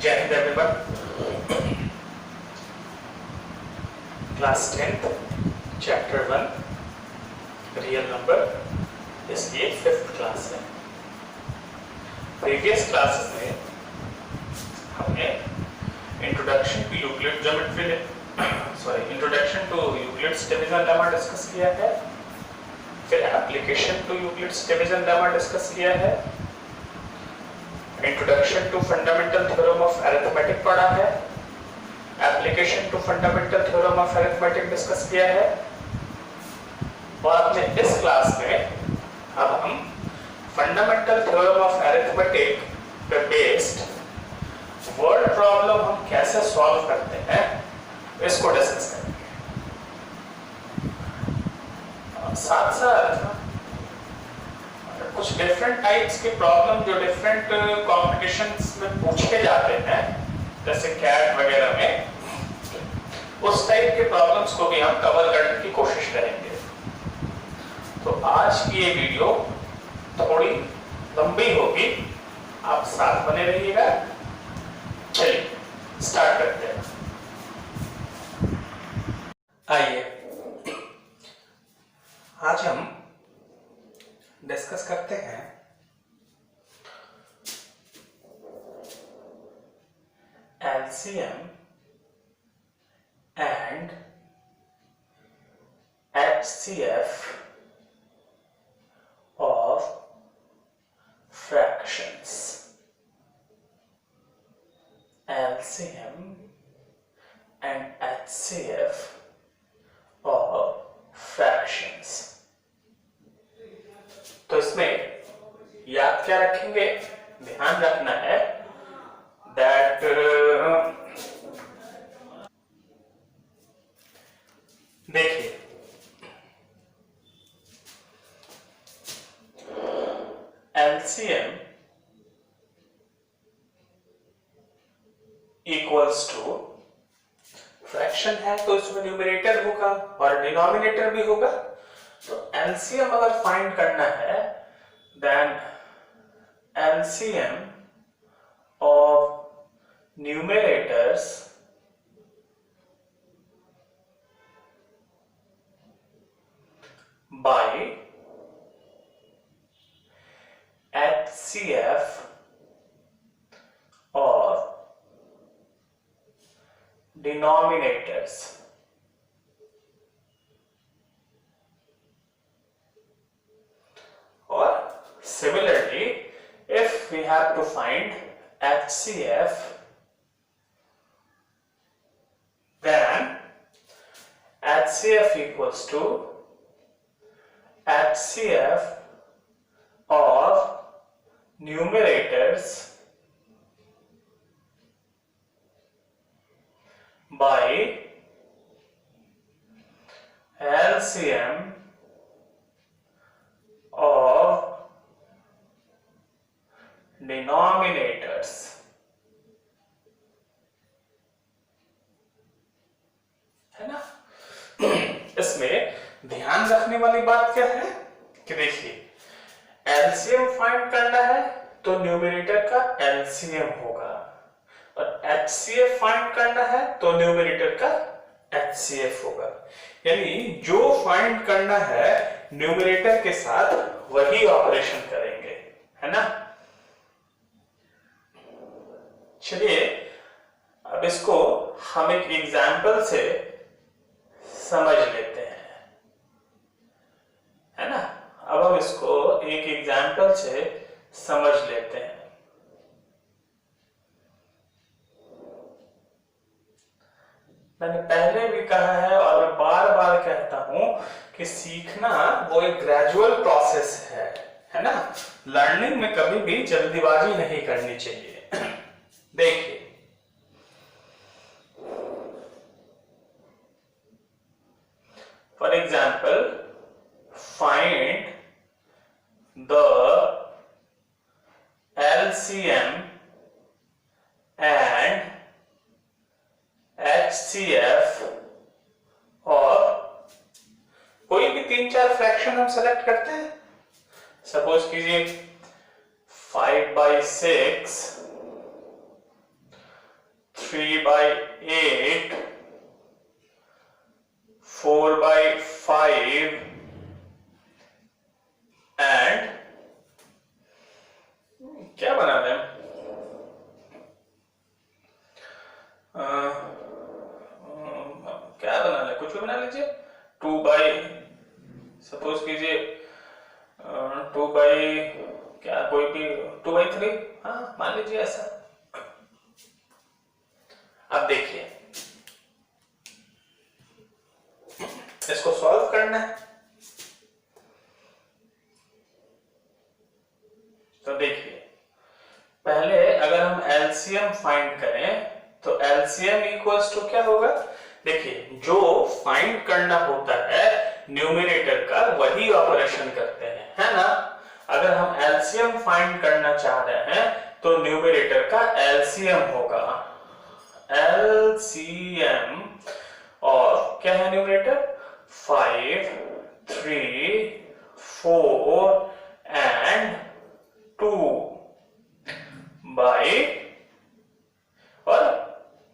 जय हिंद everyone. Class 10th chapter 1 real number, इसकी 5th क्लास है। प्रीवियस क्लासेस में हमने introduction to Euclid geometry introduction to Euclid's division lemma discuss किया है, फिर application to Euclid's division lemma discuss किया है, introduction to fundamental theorem of arithmetic पढ़ा है, application to fundamental theorem of arithmetic discuss किया है। और अपने इस क्लास में अब हम फंडामेंटल थ्योरम ऑफ अरिथमेटिक पे बेस्ड वर्ड प्रॉब्लम हम कैसे सॉल्व करते हैं इसको डिस्कस करेंगे। साथ साथ कुछ डिफरेंट टाइप्स के प्रॉब्लम जो डिफरेंट कॉम्पिटिशन्स में पूछे जाते हैं, जैसे कैट वगैरह में, उस टाइप के प्रॉब्लम्स को भी हम कवर करने की कोशिश करेंगे। तो आज की ये वीडियो थोड़ी लंबी होगी, आप साथ बने रहिएगा। चलिए स्टार्ट करते हैं। आइए आज हम डिस्कस करते हैं LCM and HCF of fractions। LCM and HCF of fractions। तो इसमें याद क्या रखेंगे, ध्यान रखना है दैट देखिए LCM इक्वल्स टू फ्रैक्शन है तो इसमें न्यूमरेटर होगा और डिनोमिनेटर भी होगा। तो LCM अगर फाइंड करना है then LCM of numerators by HCF of denominators। Or similarly, if we have to find HCF, then HCF equals to HCF of numerators by LCM of denominators। है ना। इसमें ध्यान रखने वाली बात क्या है कि देखिए LCM फाइंड करना है तो न्यूमरेटर का LCM होगा और HCF फाइंड करना है तो न्यूमरेटर का HCF होगा। यानी जो फाइंड करना है न्यूमरेटर के साथ वही ऑपरेशन करेंगे, है ना। चलिए अब इसको हम एक एग्जाम्पल से समझ लेते हैं, है ना। अब हम इसको एक एग्जाम्पल से समझ लेते हैं। मैंने पहले भी कहा है और मैं बार बार कहता हूं कि सीखना वो एक ग्रेजुअल प्रोसेस है ना। लर्निंग में कभी भी जल्दीबाजी नहीं करनी चाहिए। देखिए for example find the LCM and HCF और कोई भी 3-4 फ्रैक्शन हम सेलेक्ट करते हैं। सपोज कीजिए 5/6 3/8, 4/5 एंड क्या बना दें, क्या बना ले, कुछ भी बना लीजिए, 2 बाई, सपोज कीजिए 2 बाई क्या, कोई भी 2/3, हाँ मान लीजिए ऐसा। अब देखिए इसको सॉल्व करना है, तो देखिए पहले अगर हम एलसीएम फाइंड करें तो एलसीएम इक्वल्स टू क्या होगा, देखिए जो फाइंड करना होता है न्यूमरेटर का वही ऑपरेशन करते हैं, है ना। अगर हम एलसीएम फाइंड करना चाह रहे हैं तो न्यूमरेटर का एलसीएम होगा, एलसीएम और क्या है न्यूमरेटर, 5, 3, 4 एंड 2 बाई, और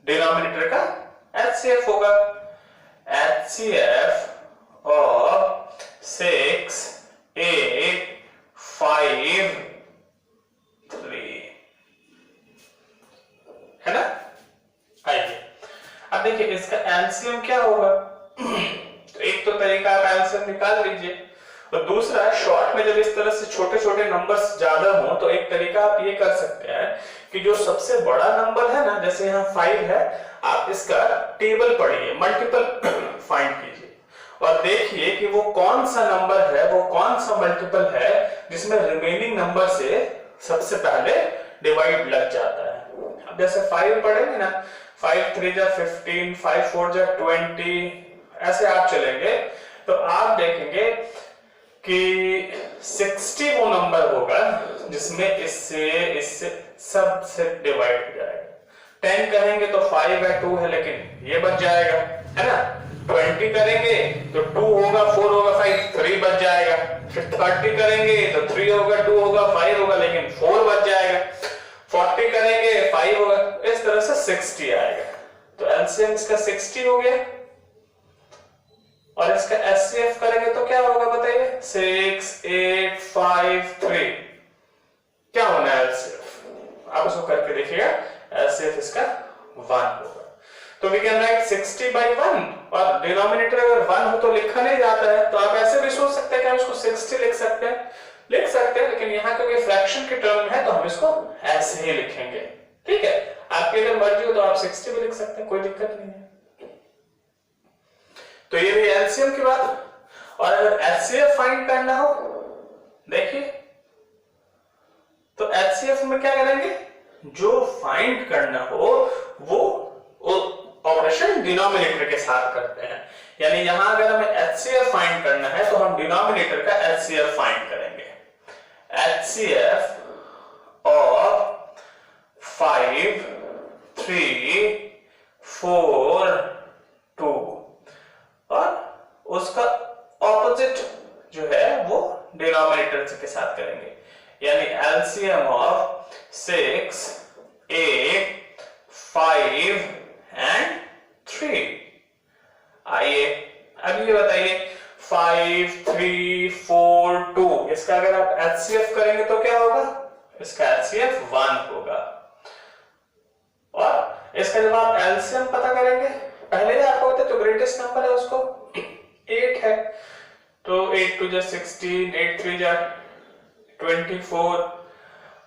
डिनोमिनेटर का एचसीएफ होगा, एचसीएफ और 6, 8, 5, 3, है ना। आइए अब देखिए इसका एलसीएम क्या होगा, तो एक तो तरीका आप एलसीएम निकाल लीजिए, और दूसरा शॉर्ट में जब इस तरह से छोटे छोटे नंबर्स ज्यादा हो तो एक तरीका आप ये कर सकते हैं कि जो सबसे बड़ा नंबर है ना, जैसे यहाँ 5 है, आप इसका टेबल पढ़िए, मल्टीपल फाइंड कीजिए और देखिए कि वो कौन सा नंबर है, वो कौन सा मल्टीपल है जिसमें रिमेनिंग नंबर से सबसे पहले डिवाइड लग जाता है। अब जैसे 5 पढ़ेंगे ना, 5 3 जा 15, 5 4 जा 20, ऐसे आप चलेंगे तो आप देखेंगे कि 60 वो नंबर होगा जिसमें इससे सबसे डिवाइड हो जाएगा। 10 करेंगे तो 5 है, 2 है, लेकिन ये बच जाएगा, है ना। 20 करेंगे तो 2 होगा, 4 होगा, 5, 3 बच जाएगा। फिर 30 करेंगे तो 3 होगा, 2 होगा, 5 होगा, लेकिन 4 बच जाएगा। 40 करेंगे 5 होगा, इस तरह से 60 आएगा। तो एलसीएम इसका 60 हो गया, और इसका एचसीएफ करेंगे तो क्या होगा बताइए, 6, 8, 5, 3, क्या होना है एलसीएफ, आप उसको करके देखिएगा, एलसीएफ इसका 1 होगा। तो वी कैन राइट 60/1, और डिनोमिनेटर अगर 1 हो तो लिखा नहीं जाता है, तो आप ऐसे भी सोच सकते हैं कि हम इसको 60 लिख सकते हैं, लेकिन यहाँ क्योंकि फ्रैक्शन के टर्म है तो हम इसको ऐसे ही लिखेंगे, ठीक है। आपकी अगर मर्जी हो तो आप 60 भी लिख सकते हैं, कोई दिक्कत नहीं है। तो ये भी एलसीएम की बात। और अगर एचसीएफ फाइंड करना हो, देखिए तो एचसीएफ में क्या करेंगे, जो फाइंड करना हो वो ऑपरेशन डिनोमिनेटर के साथ करते हैं। यानी यहां अगर हमें एचसीएफ फाइंड करना है तो हम डिनोमिनेटर का एचसीएफ फाइंड करेंगे, एचसीएफ और 5, 3, 4, 2, और उसका ऑपोजिट जो है वो डिनोमिनेटर के साथ करेंगे, यानी एलसीएम ऑफ 6, 8, 5 एंड 3। आइए अब ये बताइए 5, 3, 4, 2, इसका अगर आप एचसीएफ करेंगे तो क्या होगा, इसका एचसीएफ 1 होगा। और इसका जब आप एलसीएम पता करेंगे, पहले ही आपको पता है तो ग्रेटेस्ट नंबर है उसको 8 है, तो 8 2 जा 16, 8 3 जा 24,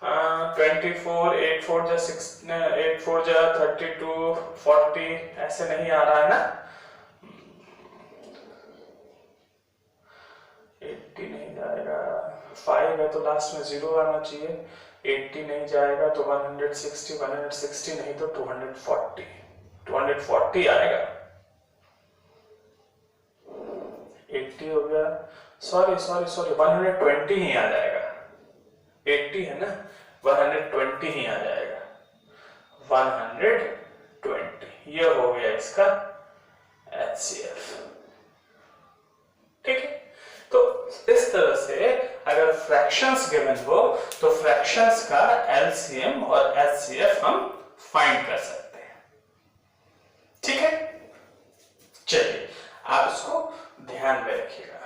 8 4 जा 32, 40, ऐसे नहीं आ रहा है ना, 80 नहीं जाएगा, 5 है तो लास्ट में 0 आना चाहिए, 80 नहीं जाएगा तो 160 नहीं तो 240 आएगा, 80 हो गया, सॉरी 120 ही आ जाएगा, 80 है ना, 120 ही आ जाएगा, 120, ये हो गया इसका एचसीएफ, ठीक है। तो इस तरह से अगर फ्रैक्शंस गिवन हो तो फ्रैक्शंस का एलसीएम और एचसीएफ हम फाइंड कर सकते हैं। ठीक है, चलिए आप इसको ध्यान में रखिएगा।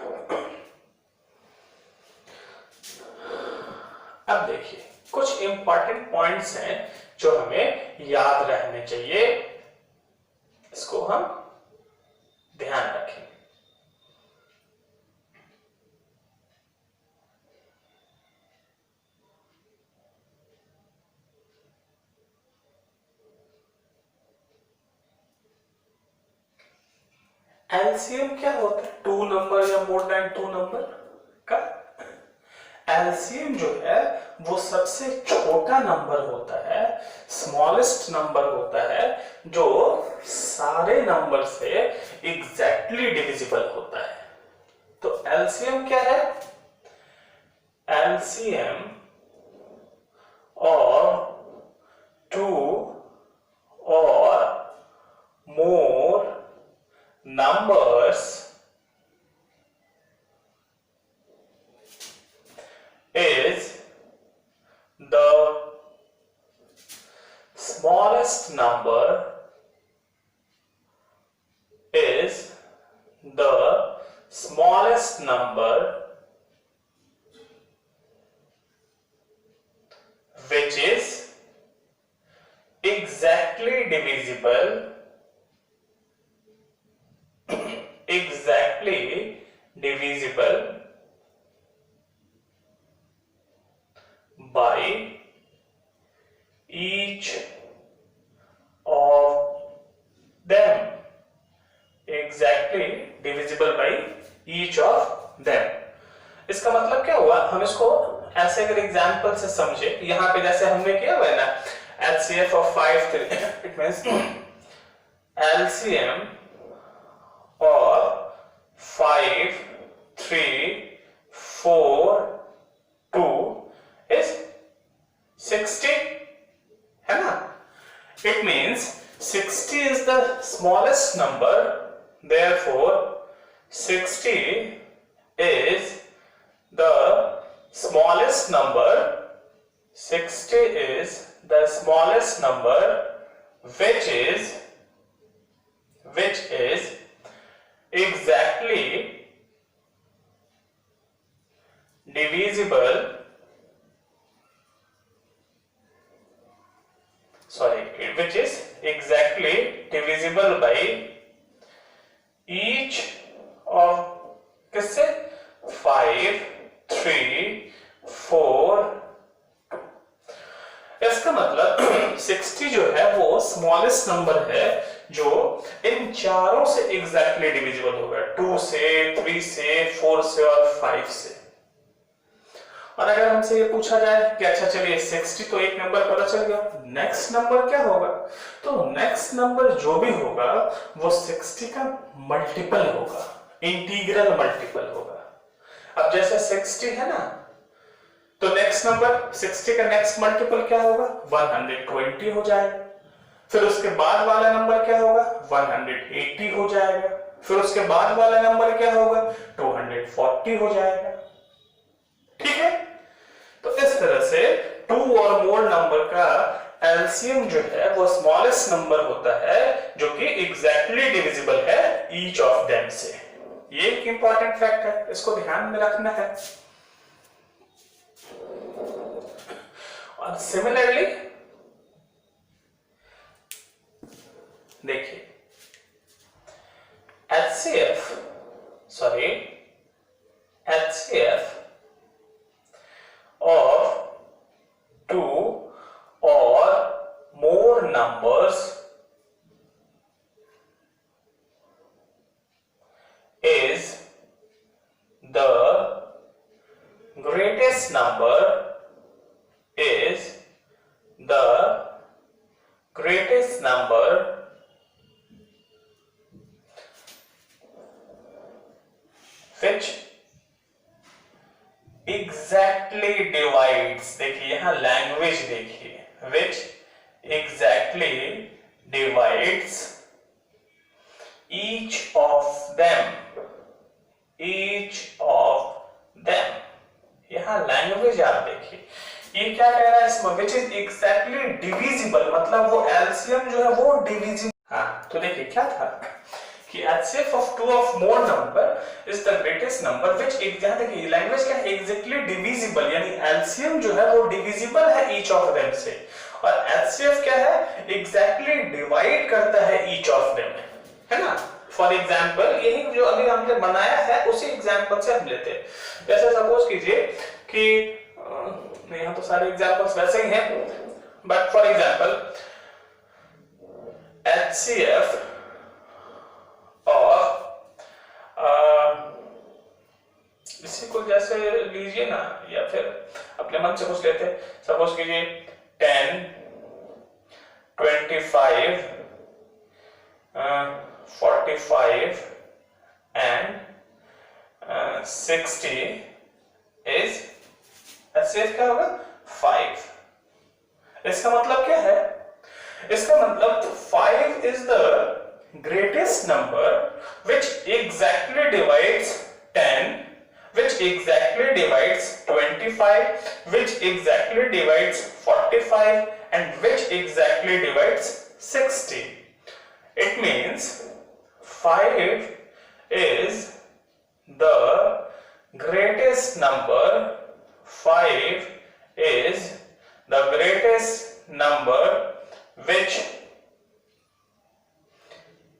अब देखिए कुछ इंपॉर्टेंट पॉइंट्स हैं जो हमें याद रहने चाहिए, इसको हम ध्यान रखें। एलसीएम क्या होता है? टू नंबर या मोर देन टू नंबर का एलसीएम जो है वो सबसे छोटा नंबर होता है, स्मॉलेस्ट नंबर होता है, जो सारे नंबर से एग्जैक्टली डिविजिबल होता है। तो एलसीएम क्या है? एलसीएम और टू और मोर numbers is the smallest number is the smallest number which is exactly divisible by each of them, exactly divisible by each of them। इसका मतलब क्या हुआ? हम इसको ऐसे अगर एग्जांपल से समझे, यहां पे जैसे हमने किया हुआ है ना, HCF of 5 3, it means LCM और 5 3 4 2 is 60 है ना? It means 60 is the smallest number, therefore 60 is the smallest number, 60 is the smallest number which is exactly divisible, which is exactly divisible by each of किससे? 5 3 4 2। इसका मतलब 60 जो है वो smallest number है जो इन चारों से एग्जैक्टली डिविजिबल होगा, 2 से 3 से 4 से और 5 से। और अगर हमसे ये पूछा जाए कि अच्छा चलिए 60 तो एक नंबर पता चल गया, नेक्स्ट नंबर क्या होगा? तो नेक्स्ट नंबर जो भी होगा वो 60 का मल्टीपल होगा, इंटीग्रल मल्टीपल होगा। अब जैसे 60 है ना, तो नेक्स्ट नंबर 60 का नेक्स्ट मल्टीपल क्या होगा? 120 हो जाएगा। फिर उसके बाद वाला नंबर क्या होगा? 180 हो जाएगा। फिर उसके बाद वाला नंबर क्या होगा? 240 हो जाएगा। ठीक है, तो इस तरह से 2 और मोर नंबर का एलसीएम जो है वो स्मॉलेस्ट नंबर होता है जो कि एग्जैक्टली डिविजिबल है ईच ऑफ देम से। ये एक इंपॉर्टेंट फैक्ट है, इसको ध्यान में रखना है। और सिमिलरली देखिए HCF of 2 or more numbers is the greatest number, is the greatest number which exactly divides, देखिए यहां लैंग्वेज देखिए, which exactly divides each of them, यहां लैंग्वेज आप देखिए, ये क्या कह रहा है इसमें? which is exactly divisible, मतलब वो एलसीएम जो है वो डिविजिबल हाँ, तो देखिए क्या था कि HCF of two of more number is the greatest number which यहाँ देखिए लैंग्वेज क्या है, एग्जैक्टली डिविजिबल, यानी एलसीएम जो है वो डिविजिबल है ईच ऑफ देम से, और HCF क्या है, एग्जैक्टली डिवाइड करता है ईच ऑफ देम, है ना। फॉर एग्जाम्पल यही जो अभी हमने बनाया है उसी एग्जाम्पल से हम लेते हैं। जैसे सपोज कीजिए कि यहाँ तो सारे एग्जाम्पल्स वैसे ही हैं, बट फॉर एग्जाम्पल HCF और इसी को जैसे लीजिए ना, या फिर अपने मन से कुछ लेते हैं, सपोज कीजिए 10, 25, 45 and 60 is HCF क्या होगा 5। इसका मतलब क्या है, इसका मतलब 5 is the greatest number which exactly divides 10, which exactly divides 25, which exactly divides 45 and which exactly divides 60. It means 5 is the greatest number, 5 is the greatest number which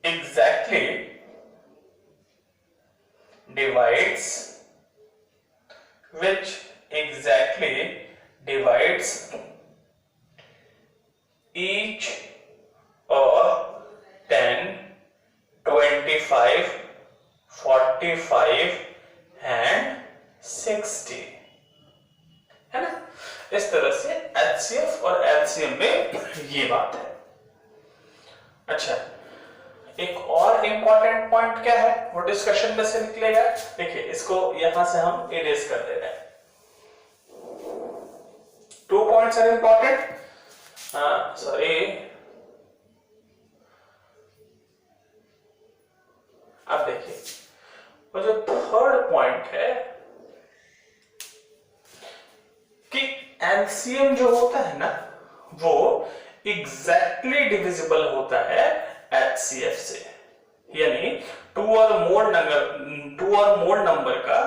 exactly divides each of 10, 25, 45 and 60, है ना। इस तरह से HCF और LCM में ये बात है। अच्छा, एक और इंपॉर्टेंट पॉइंट क्या है वो डिस्कशन में से निकलेगा। देखिए इसको यहां से हम इरेज कर दे रहे हैं। 2 पॉइंट्स आर इंपॉर्टेंट, सॉरी, अब देखिए वो जो थर्ड पॉइंट है कि एलसीएम जो होता है ना वो एग्जैक्टली डिविजिबल होता है HCF से, यानी 2 और मोर नंबर का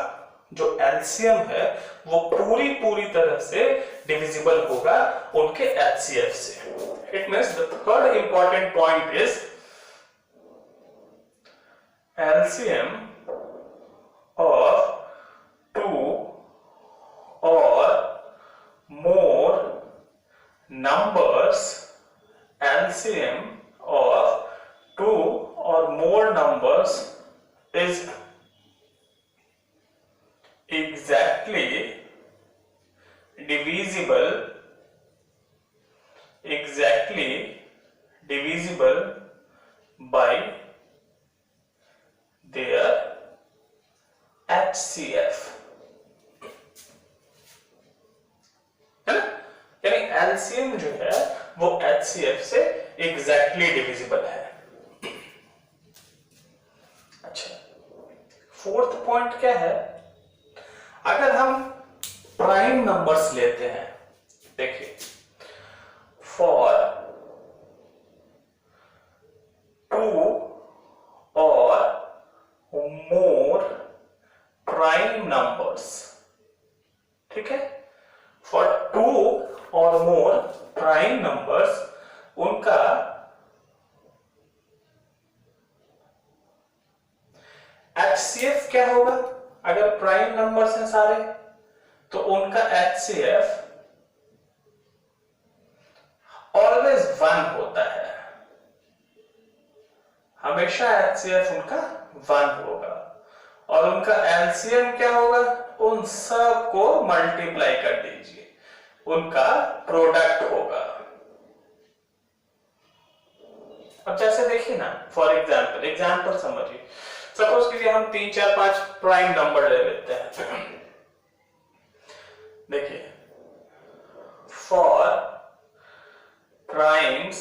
जो एलसीएम है वो पूरी तरह से डिविजिबल होगा उनके HCF से। It means the third important point is LCM of 2 or more numbers, LCM of 2 or more numbers is exactly divisible by their HCF, है ना। यानी एलसीएम जो है वो HCF से एग्जैक्टली डिविजिबल है। अच्छा, फोर्थ पॉइंट क्या है, अगर हम प्राइम नंबर्स लेते हैं, देखिए फॉर 2 और मोर प्राइम नंबर्स, ठीक है, फॉर 2 और मोर प्राइम नंबर्स उनका HCF क्या होगा। अगर प्राइम नंबर्स हैं सारे तो उनका HCF ऑलवेज 1 होता है, हमेशा HCF उनका 1 होगा, और उनका LCM क्या होगा, उन सब को मल्टीप्लाई कर दीजिए, उनका प्रोडक्ट होगा। अब जैसे देखिए ना, फॉर एग्जाम्पल समझिए, सपोज कीजिए हम 3, 4, 5 प्राइम नंबर ले लेते हैं। देखिए फॉर प्राइम्स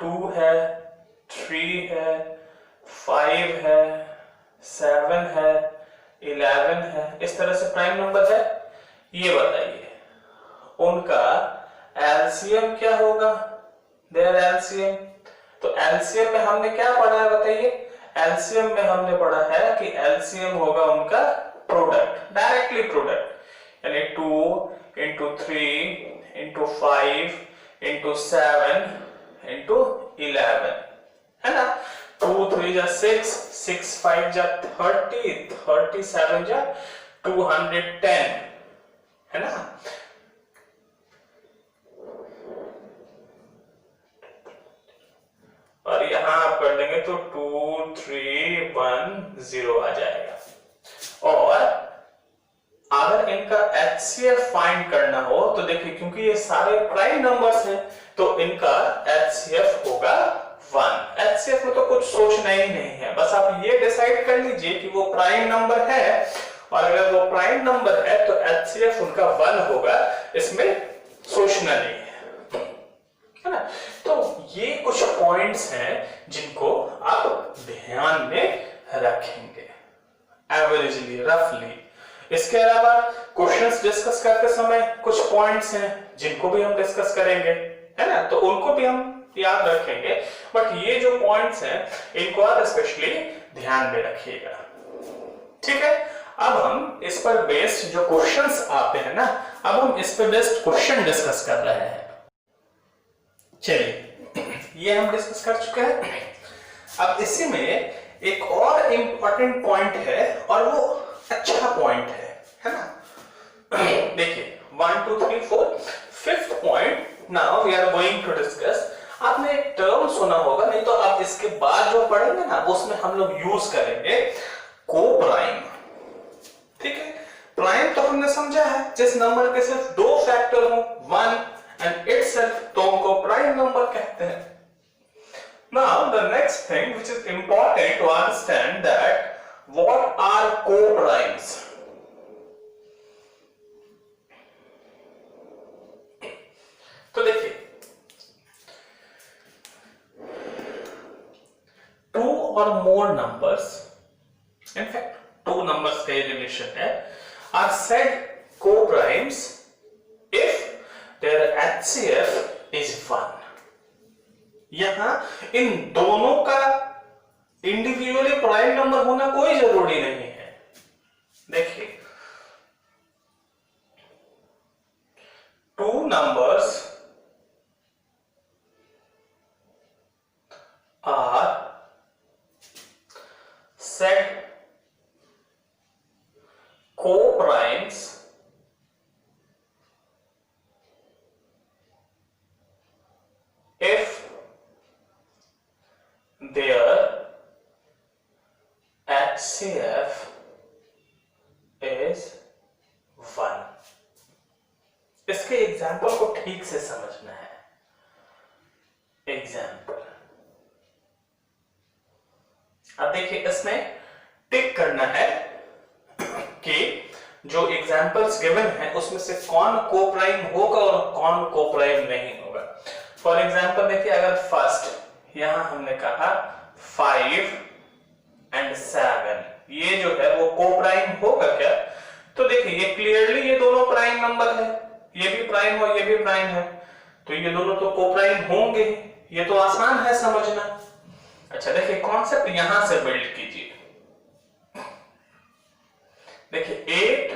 2 है, 3 है, 5 है, 7 है, 11 है, इस तरह से प्राइम नंबर है। ये बताइए उनका एलसीएम क्या होगा देयर एलसीएम। तो एलसीएम में हमने क्या पढ़ा है बताइए? एलसीएम में हमने पढ़ा है कि एलसीएम होगा उनका प्रोडक्ट, डायरेक्टली प्रोडक्ट, यानी 2 into 3 into 5 into 7 into 11, है ना? 2 3 जा 6, 6 5 जा 30, 37 जा 210, है ना? और यहां आप कर देंगे तो 2 3 1 0 आ जाएगा। और अगर इनका HCF फाइंड करना हो तो देखिए, क्योंकि ये सारे प्राइम नंबर्स हैं तो इनका HCF होगा 1। HCF में तो कुछ सोचना ही नहीं है, बस आप ये डिसाइड कर लीजिए कि वो प्राइम नंबर है, और अगर वो प्राइम नंबर है तो HCF उनका 1 होगा, इसमें सोचना नहीं है ना? तो ये कुछ पॉइंट्स हैं जिनको आप ध्यान में रखेंगे एवरेजली, रफली। इसके अलावा क्वेश्चंस डिस्कस करते समय कुछ पॉइंट्स हैं जिनको भी हम डिस्कस करेंगे, है ना? तो उनको भी हम याद रखेंगे, बट ये जो पॉइंट्स हैं इनको आप स्पेशली ध्यान में रखिएगा, ठीक है? अब हम इस पर बेस्ड जो क्वेश्चंस आते हैं ना, अब हम इस पर बेस्ड क्वेश्चन डिस्कस कर रहे हैं। चलिए, ये हम डिस्कस कर चुके हैं। अब इसी में एक और इंपॉर्टेंट पॉइंट है, और वो अच्छा पॉइंट है ना? देखिए 1 2 3 4, fifth point now we are going to discuss. आपने एक टर्म सुना होगा, नहीं तो आप इसके बाद जो पढ़ेंगे ना उसमें हम लोग यूज करेंगे कोप्राइम, ठीक है? प्राइम तो हमने समझा है, जिस नंबर के सिर्फ दो फैक्टर हो, 1 and itself, तो उनको प्राइम नंबर कहते हैं। Now the next thing which is important to understand that what are co-primes? तो देखिए, two or more numbers, in fact two numbers का रिलेशन है, are said co-primes if their HCF is 1। यहां इन दोनों का individually prime number होना कोई जरूरी नहीं है। देखिए, two numbers are said co-primes if their HCF is 1। इसके एग्जाम्पल को ठीक से समझना है। एग्जाम्पल, अब देखिए, इसमें टिक करना है कि जो एग्जाम्पल्स गिवन है उसमें से कौन कोप्राइम होगा और कौन कोप्राइम नहीं होगा। फॉर एग्जाम्पल देखिए, अगर फर्स्ट यहां हमने कहा 5 and 7, ये जो है वो कोप्राइम होगा क्या? तो देखिए, ये क्लियरली ये दोनों प्राइम नंबर है, ये भी प्राइम और ये भी प्राइम है, तो ये दोनों तो कोप्राइम होंगे, ये तो आसान है समझना। अच्छा देखिए, कॉन्सेप्ट यहां से बिल्ड कीजिए। देखिए 8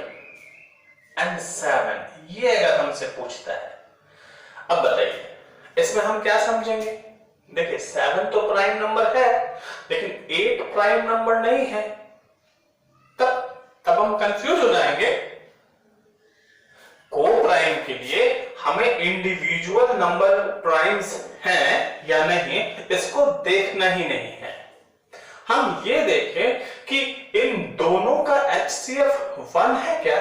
and 7, ये अगर हमसे पूछता है, अब बताइए इसमें हम क्या समझेंगे? देखिए 7 तो प्राइम नंबर है, लेकिन 8 प्राइम नंबर नहीं है, तब हम कंफ्यूज हो जाएंगे। को प्राइम के लिए हमें इंडिविजुअल नंबर प्राइम्स हैं या नहीं, इसको देखना ही नहीं है। हम ये देखें कि इन दोनों का HCF 1 है क्या?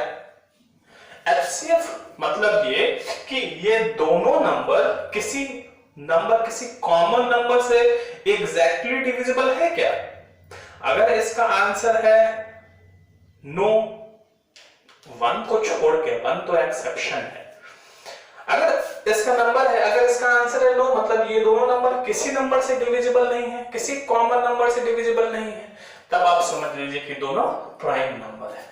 HCF मतलब ये कि ये दोनों नंबर किसी कॉमन नंबर से एग्जैक्टली डिविजिबल है क्या? अगर इसका आंसर है नो, 1 को छोड़ के, 1 तो एक्सेप्शन है। अगर इसका आंसर है नो, मतलब ये दोनों नंबर किसी नंबर से डिविजिबल नहीं है, किसी कॉमन नंबर से डिविजिबल नहीं है, तब आप समझ लीजिए कि दोनों प्राइम नंबर है।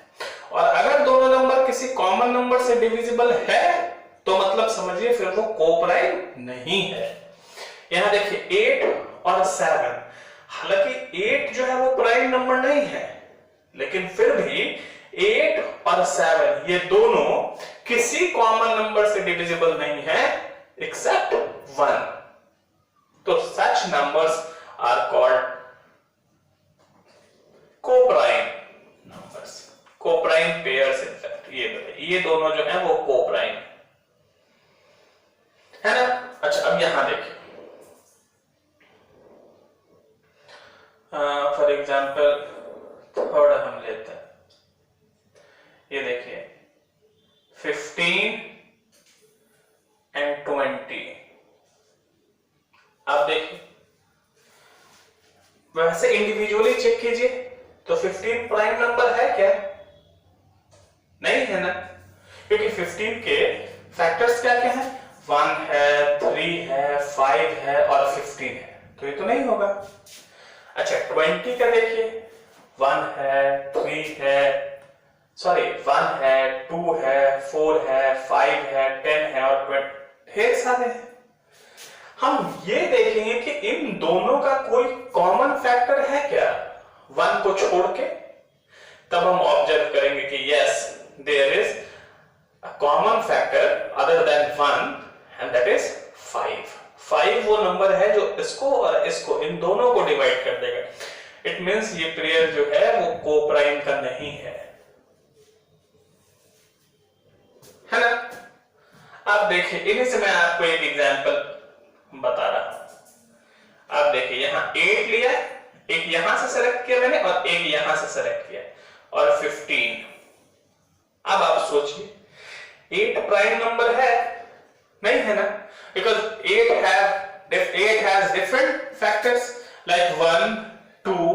और अगर दोनों नंबर किसी कॉमन नंबर से डिविजिबल है तो मतलब समझिए फिर वो कोप्राइम नहीं है। यहां देखिए 8 और 7, हालांकि 8 जो है वो प्राइम नंबर नहीं है, लेकिन फिर भी 8 और 7 ये दोनों किसी कॉमन नंबर से डिविजिबल नहीं है एक्सेप्ट 1. तो such numbers are called coprime numbers, coprime pairs. In fact ये दोनों जो है वो कोप्राइम है ना. अच्छा, अब यहां देखिए फॉर एग्जाम्पल थर्ड हम लेते हैं. ये देखिए 15 and 20. आप देखिए वैसे इंडिविजुअली चेक कीजिए तो 15 प्राइम नंबर है क्या? नहीं है ना, क्योंकि 15 के फैक्टर्स क्या क्या है? 1 है, 3 है, 5 है और 15 है, तो ये तो नहीं होगा. अच्छा 20 का देखिए 1 है, 3 है, सॉरी 1 है, 2 है, 4 है, 5 है, 10 है और 20 ढेर सारे हैं. हम ये देखेंगे कि इन दोनों का कोई कॉमन फैक्टर है क्या 1 को छोड़ के. तब हम ऑब्जर्व करेंगे कि yes there is a common factor other than 1 and that is 5. 5 वो नंबर है जो इसको और इसको, इन दोनों को डिवाइड कर देगा. इट मींस ये पेयर जो है वो कोप्राइम का नहीं है ना. अब देखिए इन्हीं से मैं आपको एक एग्जांपल बता रहा हूं. आप देखिए यहां 8 लिया, एक यहां से सेलेक्ट किया मैंने और एक यहां से सेलेक्ट किया और 15. अब आप सोचिए 8 प्राइम नंबर है? नहीं है ना, because 8 has different factors like 1, 2,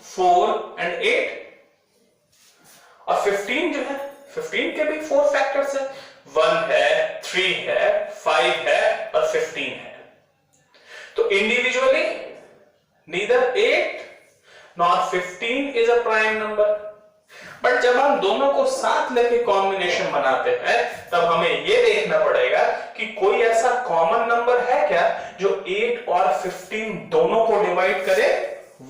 4 and 8. और 15 जो है 15 के भी 4 फैक्टर्स है, 1 है, 3 है, 5 है और 15 है. तो individually neither 8 nor 15 is a prime number. But जब हम दोनों को साथ लेके कॉम्बिनेशन बनाते हैं तब हमें यह देखना पड़ेगा कि कोई ऐसा कॉमन नंबर है क्या जो 8 और 15 दोनों को डिवाइड करे.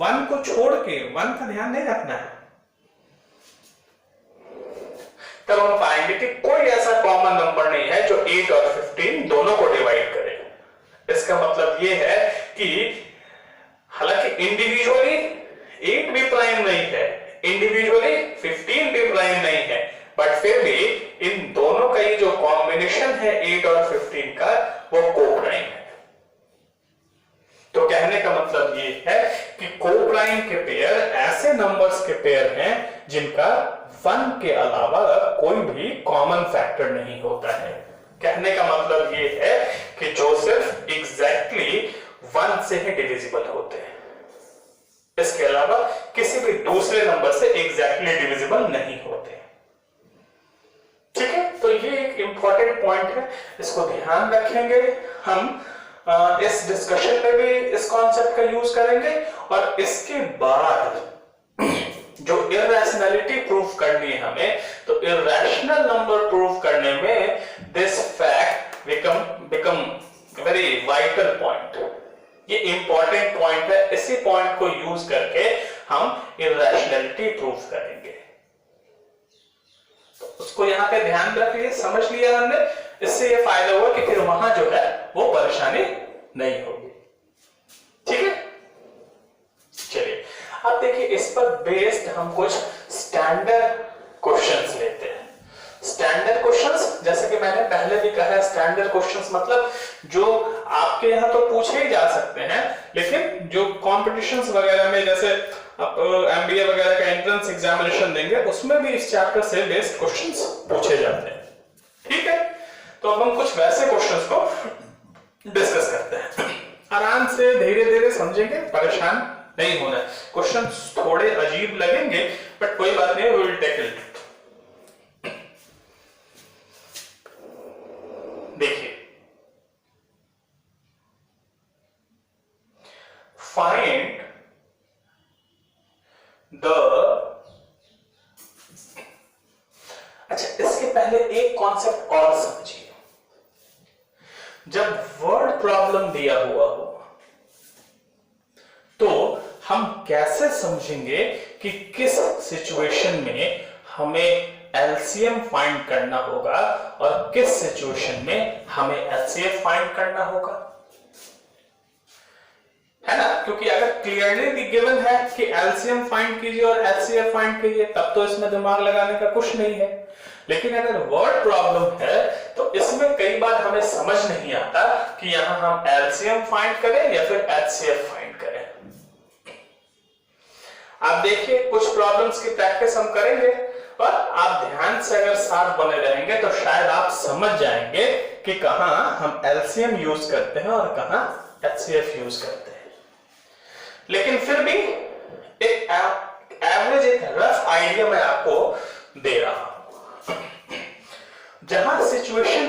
1 को छोड़ के, 1 का ध्यान नहीं रखना है. तब हम पाएंगे कि कोई ऐसा कॉमन नंबर नहीं है जो 8 और 15 दोनों को डिवाइड करे. इसका मतलब यह है कि हालांकि इंडिविजुअली 8 भी प्राइम नहीं है, इंडिविजुअली 15 भी प्राइम नहीं है, बट फिर भी इन दोनों का ये जो कॉम्बिनेशन है 8 और 15 का वो कोप्राइम है. तो कहने का मतलब ये है कि कोप्राइम के पेयर ऐसे नंबर्स के पेयर हैं जिनका 1 के अलावा कोई भी कॉमन फैक्टर नहीं होता है. कहने का मतलब ये है कि जो सिर्फ एग्जैक्टली 1 से ही डिविजिबल होते हैं, इसके अलावा किसी भी दूसरे नंबर से एग्जैक्टली डिविजिबल नहीं होते. ठीक है, तो ये एक इंपॉर्टेंट पॉइंट है, इसको ध्यान रखेंगे. हम इस डिस्कशन में भी इस कॉन्सेप्ट का यूज करेंगे और इसके बाद जो इररेशनैलिटी प्रूफ करनी है हमें, तो इररेशनल नंबर प्रूफ करने में this fact become very vital point. ये इंपॉर्टेंट पॉइंट है, इसी पॉइंट को यूज करके हम इररेशनैलिटी प्रूफ करेंगे. तो उसको यहां पे ध्यान रखिए, समझ लिया हमने. इससे ये फायदा हुआ कि फिर वहां जो है वो परेशानी नहीं होगी. ठीक है, चलिए अब देखिए इस पर बेस्ड हम कुछ स्टैंडर्ड क्वेश्चंस लेते हैं. स्टैंडर्ड क्वेश्चंस, जैसे कि मैंने पहले भी कहा, स्टैंडर्ड क्वेश्चंस मतलब जो आपके यहां तो पूछे ही जा सकते हैं, लेकिन जो कॉम्पिटिशंस वगैरह में, जैसे आप एमबीए वगैरह का एंट्रेंस एग्जामिनेशन देंगे, उसमें भी इस चैप्टर से बेस्ड क्वेश्चंस पूछे जाते हैं. ठीक है, तो अब हम कुछ वैसे क्वेश्चंस को डिस्कस करते हैं. आराम से धीरे धीरे समझेंगे, परेशान नहीं होना. क्वेश्चंस थोड़े अजीब लगेंगे बट कोई बात नहीं, वी विल टेकल इट. देखिए, फाइंड द, अच्छा इसके पहले एक कॉन्सेप्ट और समझिए. जब वर्ड प्रॉब्लम दिया हुआ हो कैसे समझेंगे कि किस सिचुएशन में हमें एलसीएम फाइंड करना होगा और किस सिचुएशन में हमें एचसीएफ फाइंड करना होगा, है ना? क्योंकि अगर क्लियरली गिवन है कि एलसीएम फाइंड कीजिए और एचसीएफ फाइंड कीजिए, तब तो इसमें दिमाग लगाने का कुछ नहीं है। लेकिन अगर वर्ड प्रॉब्लम है तो इसमें कई बार हमें समझ नहीं आता कि यहां हम एलसीएम फाइंड करें या फिर एचसीएफ फाइंड करें। आप देखिए कुछ प्रॉब्लम्स की प्रैक्टिस हम करेंगे और आप ध्यान से अगर साथ बने रहेंगे तो शायद आप समझ जाएंगे कि कहां हम एलसीएम यूज करते हैं और कहां एचसीएफ यूज करते हैं। लेकिन फिर भी एक एवरेज, एक रफ आइडिया मैं आपको दे रहा हूं। जहां सिचुएशन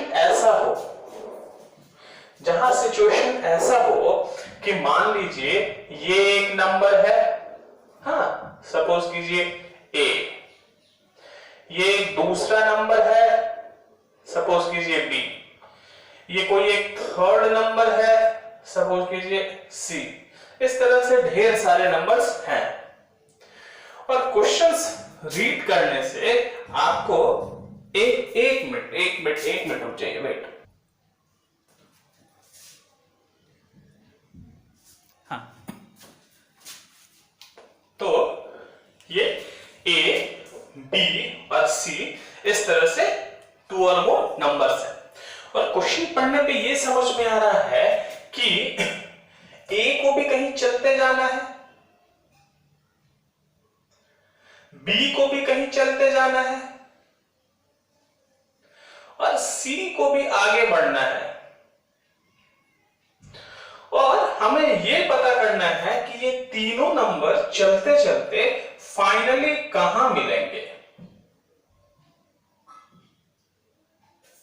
ऐसा हो कि मान लीजिए ये एक नंबर है, हाँ सपोज कीजिए ए, ये एक दूसरा नंबर है, सपोज कीजिए बी, ये कोई एक थर्ड नंबर है, सपोज कीजिए सी। इस तरह से ढेर सारे नंबर्स हैं और क्वेश्चंस रीड करने से आपको एक मिनट रुक जाइए, वेट। हाँ, तो ये ए, बी और सी इस तरह से 2 और मोर नंबर्स हैं और क्वेश्चन पढ़ने पे ये समझ में आ रहा है कि ए को भी कहीं चलते जाना है, बी को भी कहीं चलते जाना है और सी को भी आगे बढ़ना है और हमें यह पता करना है कि ये तीनों नंबर चलते चलते फाइनली कहां मिलेंगे।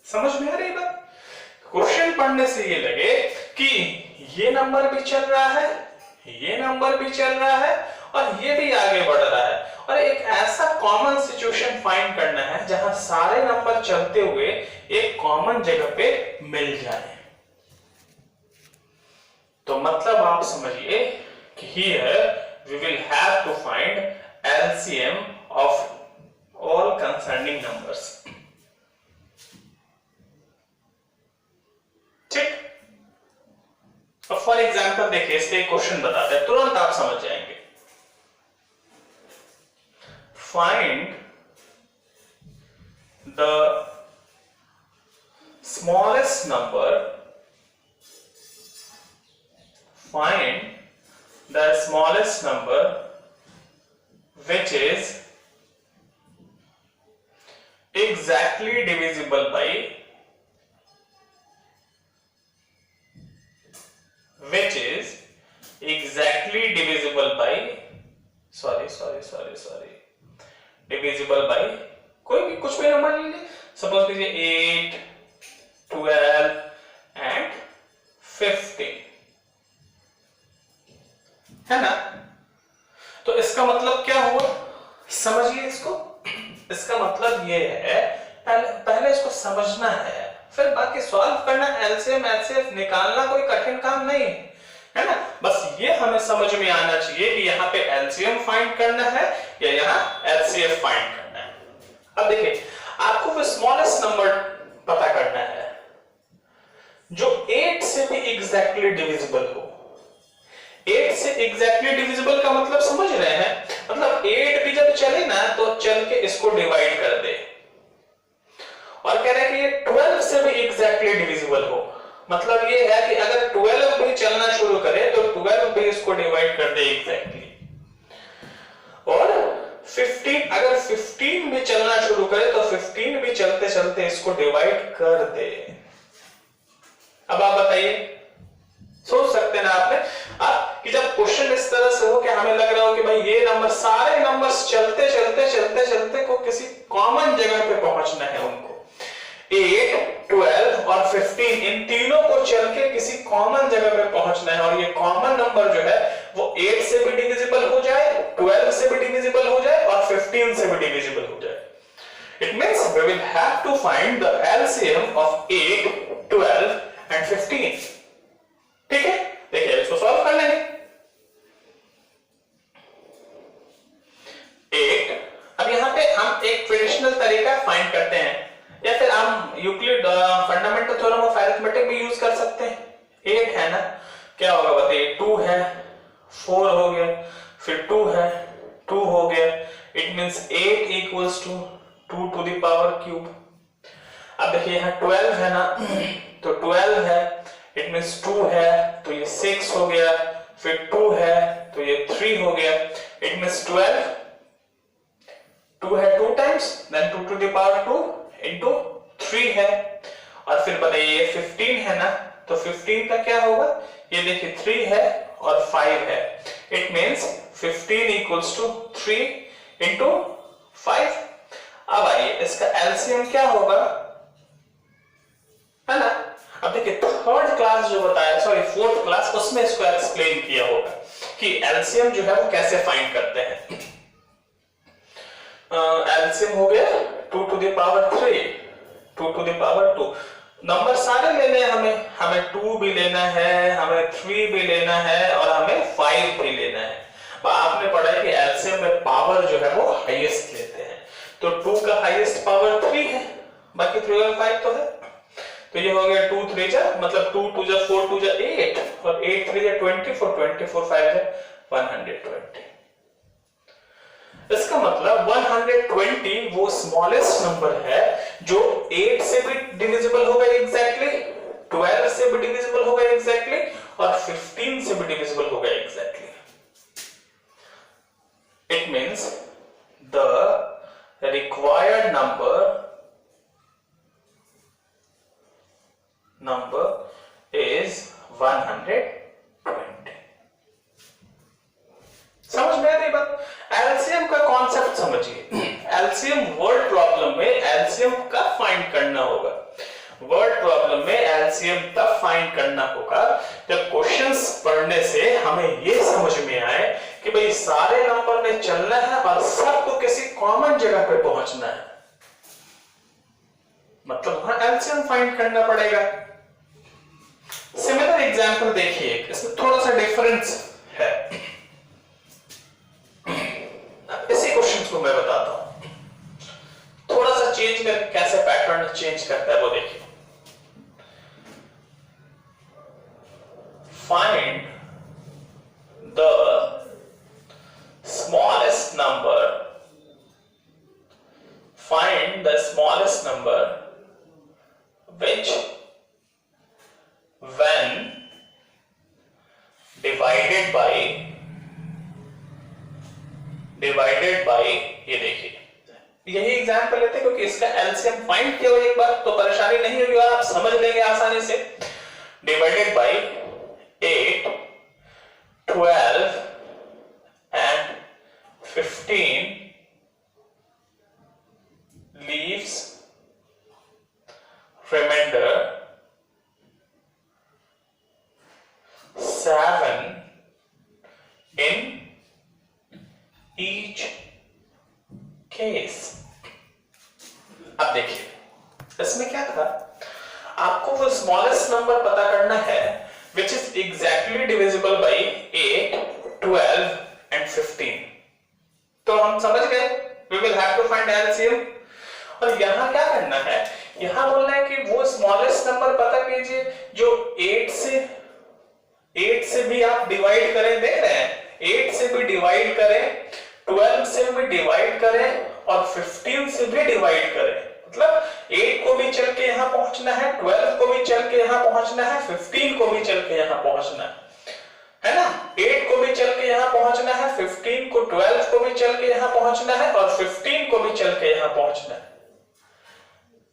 समझ में आ रही बात? क्वेश्चन पढ़ने से ये लगे कि ये नंबर भी चल रहा है, ये नंबर भी चल रहा है और ये भी आगे बढ़ रहा है और एक ऐसा कॉमन सिचुएशन फाइंड करना है जहां सारे नंबर चलते हुए एक कॉमन जगह पे मिल जाए। तो मतलब आप समझिए कि here we will have to find LCM of all concerning numbers. ठीक, अब फॉर एग्जांपल देखिए, इसके एक क्वेश्चन बताते हैं, तुरंत आप समझ जाएंगे। Find the smallest number. Find the smallest number which is exactly divisible by divisible by कोई भी कुछ भी नंबर लीजिए, सपोज कीजिए 8, 12 एंड 15, है ना? तो इसका मतलब क्या हुआ, समझिए इसको। इसका मतलब ये है, पहले इसको समझना है, फिर बाकी सॉल्व करना, एलसीएम एचसीएफ निकालना कोई कठिन काम नहीं है ना। बस ये हमें समझ में आना चाहिए कि यहाँ पे एलसीएम फाइंड करना है या यहाँ एचसीएफ फाइंड करना है। अब देखिए, आपको वो स्मॉलेस्ट नंबर पता करना है जो 8 से भी एग्जैक्टली डिविजिबल हो। 8 से एग्जैक्टली डिविजिबल का मतलब समझ रहे हैं, मतलब 8 भी जब चले ना तो चल के इसको डिवाइड कर दे, और कह रहे हैं कि ये 12 से भी एग्जैक्टली डिविजिबल हो, मतलब ये है कि अगर 12 भी चलना शुरू करे तो 12 भी इसको डिवाइड कर दे एग्जैक्टली, और 15 अगर 15 भी चलना शुरू करे तो 15 भी चलते चलते इसको डिवाइड कर दे। अब आप बताइए, सोच सकते हैं ना आपने आप कि जब क्वेश्चन इस तरह से हो कि हमें लग रहा हो कि भाई ये नंबर, सारे नंबर्स चलते चलते चलते चलते को किसी कॉमन जगह पे पहुंचना है उनको, 8, 12 और 15 इन तीनों को चल के किसी कॉमन जगह पे पहुंचना है, और ये कॉमन नंबर जो है वो 8 से भी डिविजिबल हो जाए, 12 से भी डिविजिबल हो जाए और 15 से भी डिविजिबल हो जाए। It means we will have to find the LCM of 8, 12 and 15. ठीक है, देखिए इसको सॉल्व कर लेंगे। अरिथमेटिक भी यूज कर सकते हैं। 8 है ना, क्या होगा बताइए, 2 है, 4 हो गया, फिर 2 है, 2 हो गया, it means 8 equals to 2 to the power cube. अब देखिए यहाँ 12 है ना, तो 12 है, इट मींस 2 है तो ये 6 हो गया, फिर 2 है तो ये 3 हो गया, इट मींस 12, 2 है 2 times, then 2 to the power 2 into 3 है, और फिर बताइए 15 है ना, तो 15 का क्या होगा, ये देखिए 3 है और 5 है, it means 15 equals to 3 into 5। अब आइए इसका एलसीएम क्या होगा, है ना। अब देखिए थर्ड क्लास जो बताया, सॉरी फोर्थ क्लास, उसमें इसको एक्सप्लेन किया होगा कि एलसीएम जो है वो कैसे फाइंड करते हैं। एलसीएम हो गया 2 to the power 3, 2 to the power 2, number सारे लेने हैं हमें 2 भी लेना है, हमें 3 भी लेना है, और हमें 5 भी लेना है। आपने पढ़ा है कि एलसीएम में पावर जो है वो हाईएस्ट लेते हैं, तो 2 का हाईएस्ट पावर 3 है, बाकी 3 और 5 तो है, तो ये हो गया 2 3 जा मतलब 2 2 जा 4 2 जा 8, और 8 3 जा 24 24 5 जा 120। इसका मतलब 120 वो स्मॉलेस्ट नंबर है जो 8 से भी डिविजिबल होगा एग्जैक्टली, 12 से भी डिविजिबल होगा एग्जैक्टली, और 15 से भी डिविजिबल होगा exactly. It means the required number is 120। समझ में आ रही बात? एलसीएम का कॉन्सेप्ट समझिए। एलसीएम वर्ड प्रॉब्लम में एलसीएम कब फाइंड करना होगा, वर्ड प्रॉब्लम में एलसीएम तब फाइंड करना होगा जब क्वेश्चंस पढ़ने से हमें ये समझ में आए कि भाई सारे नंबर में चलना है और सबको किसी कॉमन जगह पे पहुंचना है, मतलब वहां एलसीएम फाइंड करना पड़ेगा। सिमिलर एग्जांपल देखिए, इसमें थोड़ा सा डिफरेंस है, इसी क्वेश्चन को मैं बताता हूं, थोड़ा सा चेंज करके कैसे पैटर्न चेंज करता है वो देखिए। Find the smallest number, find the smallest number which when divided by ये देखिए, यही एग्जांपल लेते हैं क्योंकि इसका एलसीएम फाइंड किया एक बार तो परेशानी नहीं होगी और आप समझ लेंगे आसानी से। Divided by 8, 12 and 15 leaves remainder 7 in each case। अब देखिए इसमें क्या था, आपको वो स्मॉलेस्ट नंबर पता करना है which is exactly divisible by 8, 12 and 15। तो हम समझ गए, we will have to find LCM। और यहां क्या करना है, यहां बोलना है कि वो स्मॉलेस्ट नंबर पता कीजिए जो 8 से भी आप डिवाइड करें, देख रहे हैं 8 से भी डिवाइड करें, 12 से भी डिवाइड करें और 15 से भी डिवाइड करें, मतलब 8 को भी चल के यहां पहुंचना है, 12 को भी चल के यहां पहुंचना है, 15 को भी चल के यहां पहुंचना है ना, 8 को भी चल के यहां पहुंचना है, 15 को 12 को भी चल के यहां पहुंचना है और 15 को भी चल के यहां पहुंचना है,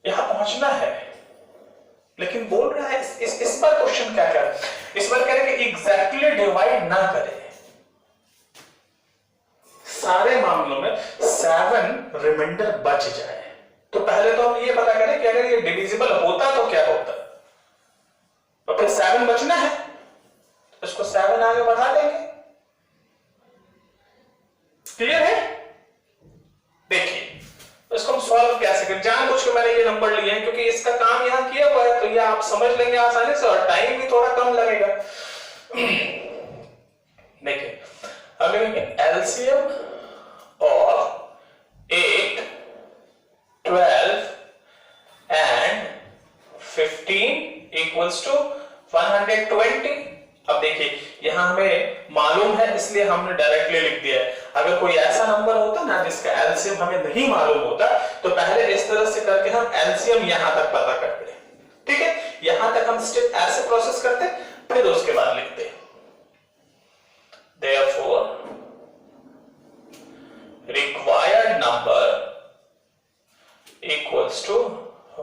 यहां पहुंचना है। लेकिन बोल रहा है इस बार क्वेश्चन क्या कर, इस बार कह रहे हैं कि एग्जैक्टली डिवाइड ना करें, सारे मामलों में 7 रिमाइंडर बच जाए। तो पहले तो हम ये पता करें कि अगर ये डिविजिबल होता तो क्या होता, और फिर 7 बचना है, इसको 7 आगे बढ़ा देंगे। क्लियर है? देखिए इसको हम सॉल्व कैसे करें, जानबूझ के मैंने ये नंबर लिए हैं क्योंकि इसका काम यहां किया हुआ है, तो ये आप समझ लेंगे आसानी से और टाइम भी थोड़ा कम लगेगा। देखिए अगर LCM of 8, 12 and 15 equals to 120। अब देखिए यहां हमें मालूम है इसलिए हमने डायरेक्टली लिख दिया है। अगर कोई ऐसा नंबर होता ना जिसका एलसीएम हमें नहीं मालूम होता तो पहले इस तरह से करके हम एलसीएम यहां तक पता करते, ठीक है। यहां तक हम स्टेप ऐसे प्रोसेस करते फिर उसके बाद लिखते। Therefore, required number equals to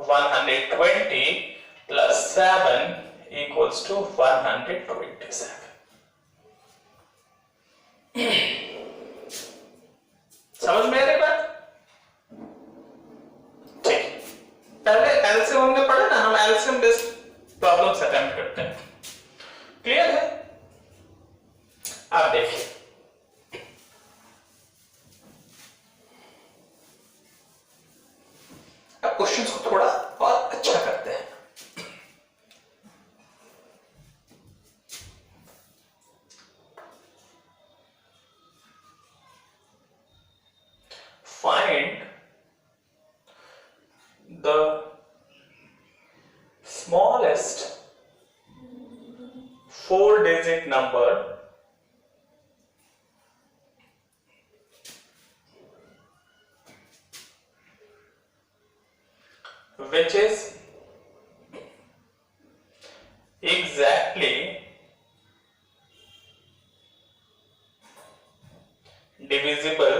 120 plus 7 equals to 127. समझ में आ रही बात? ठीक, पहले एलसीएम हमने पढ़ा ना, हम एलसीएम बेस्ड प्रॉब्लम्स अटेम्प्ट करते हैं। क्लियर है? अब देखिए अब क्वेश्चंस को थोड़ा और अच्छा करते हैं। Find the smallest 4-digit number which is exactly divisible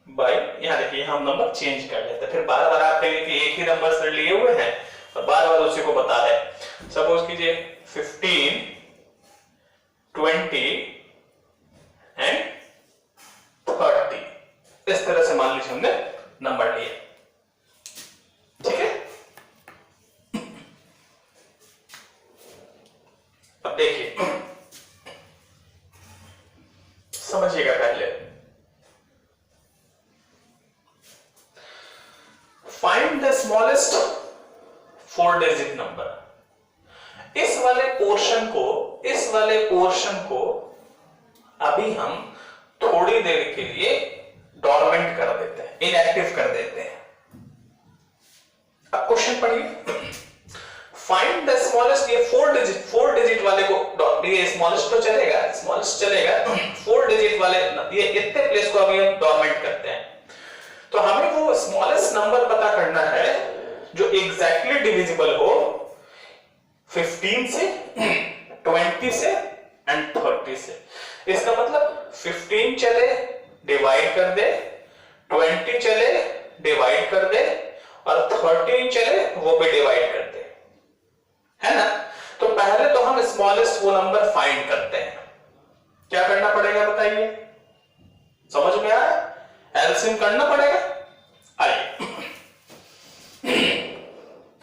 by, यहां देखिए हम नंबर चेंज कर लेते हैं, फिर बार बार आप कहेंगे कि एक ही नंबर से लिए हुए हैं और बार बार उसी को बता रहे। सपोज कीजिए 15, 20 एंड 30, इस तरह से मान लीजिए हमने नंबर लिए, ठीक है। अब देखिए समझिएगा, पहले find the smallest 4-digit number. इस वाले पोर्शन को अभी हम थोड़ी देर के लिए डोरमेंट कर देते हैं, इनएक्टिव कर देते हैं। अब क्वेश्चन पढ़िए, फाइंड द स्मॉलेस्ट, ये 4 डिजिट वाले को, ये स्मॉलेस्ट तो चलेगा, स्मॉलेस्ट चलेगा, 4 डिजिट वाले ये इतने प्लेस को अभी हम डोरमेंट करते हैं। तो हमें वो स्मॉलेस्ट नंबर पता करना है जो एग्जैक्टली डिविजिबल हो 15 से, 20 से एंड 30 से। इसका मतलब 15 चले डिवाइड कर दे, 20 चले डिवाइड कर दे और 30 चले वो भी डिवाइड कर दे, है ना। तो पहले तो हम स्मॉलेस्ट वो नंबर फाइंड करते हैं। क्या करना पड़ेगा बताइए, समझ में आया? एलसीएम करना पड़ेगा। आइए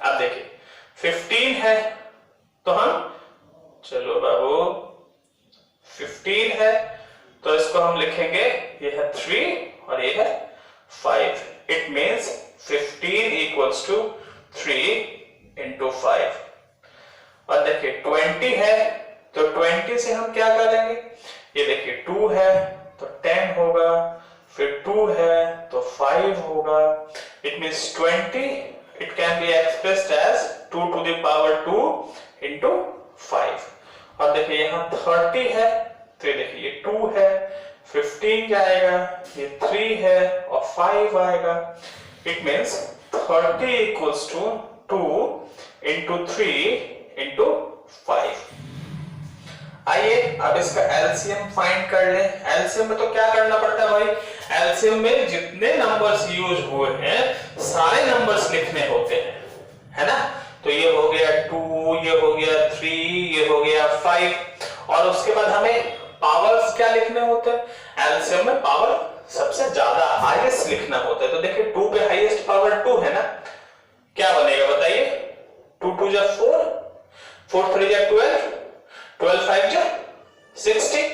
अब देखिए 15 है तो हम, चलो बाबू 15 है तो इसको हम लिखेंगे, ये है 3 और ये है 5। It means 15 equals to 3 into 5। और देखिए 20 है तो 20 से हम क्या करेंगे, ये देखिए 2 है तो 10 होगा, फिर 2 है तो 5 होगा। It means 20 it can be expressed as 2 to the power 2 into 5। और देखिए यहां 30 है तो ये देखिए ये 2 है, 15 जाएगा, ये 3 है और 5 आएगा। It means 30 equals to 2 into 3 into 5। आइए अब इसका एलसीएम फाइंड कर ले। एलसीएम में तो क्या करना पड़ता है भाई, एलसीएम में जितने नंबर्स यूज हुए हैं सारे नंबर्स लिखने होते हैं, है ना। तो ये हो गया 2, ये हो गया 3, ये हो गया 5 और उसके बाद हमें पावर्स क्या लिखने होते हैं। एलसीएम में पावर सबसे ज्यादा हाईएस्ट लिखना होता है। तो देखिए 2 पे हाईएस्ट पावर 2 है ना, क्या बनेगा बताइए, 2 2 जा 4, 4 3 जा 12, 12 5 जा 60।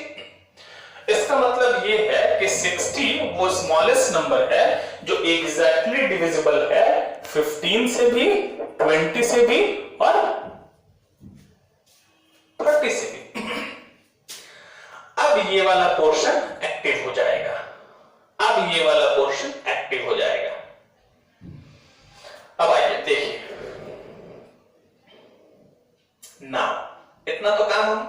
इसका मतलब ये है कि 60 वो स्मॉलेस्ट नंबर है जो एग्जैक्टली डिविजिबल है 15 से भी, 20 से भी और 30 से भी। अब ये वाला पोर्शन एक्टिव हो जाएगा, अब ये वाला पोर्शन एक्टिव हो जाएगा। अब आइए देखिए नाउ इतना तो काम हम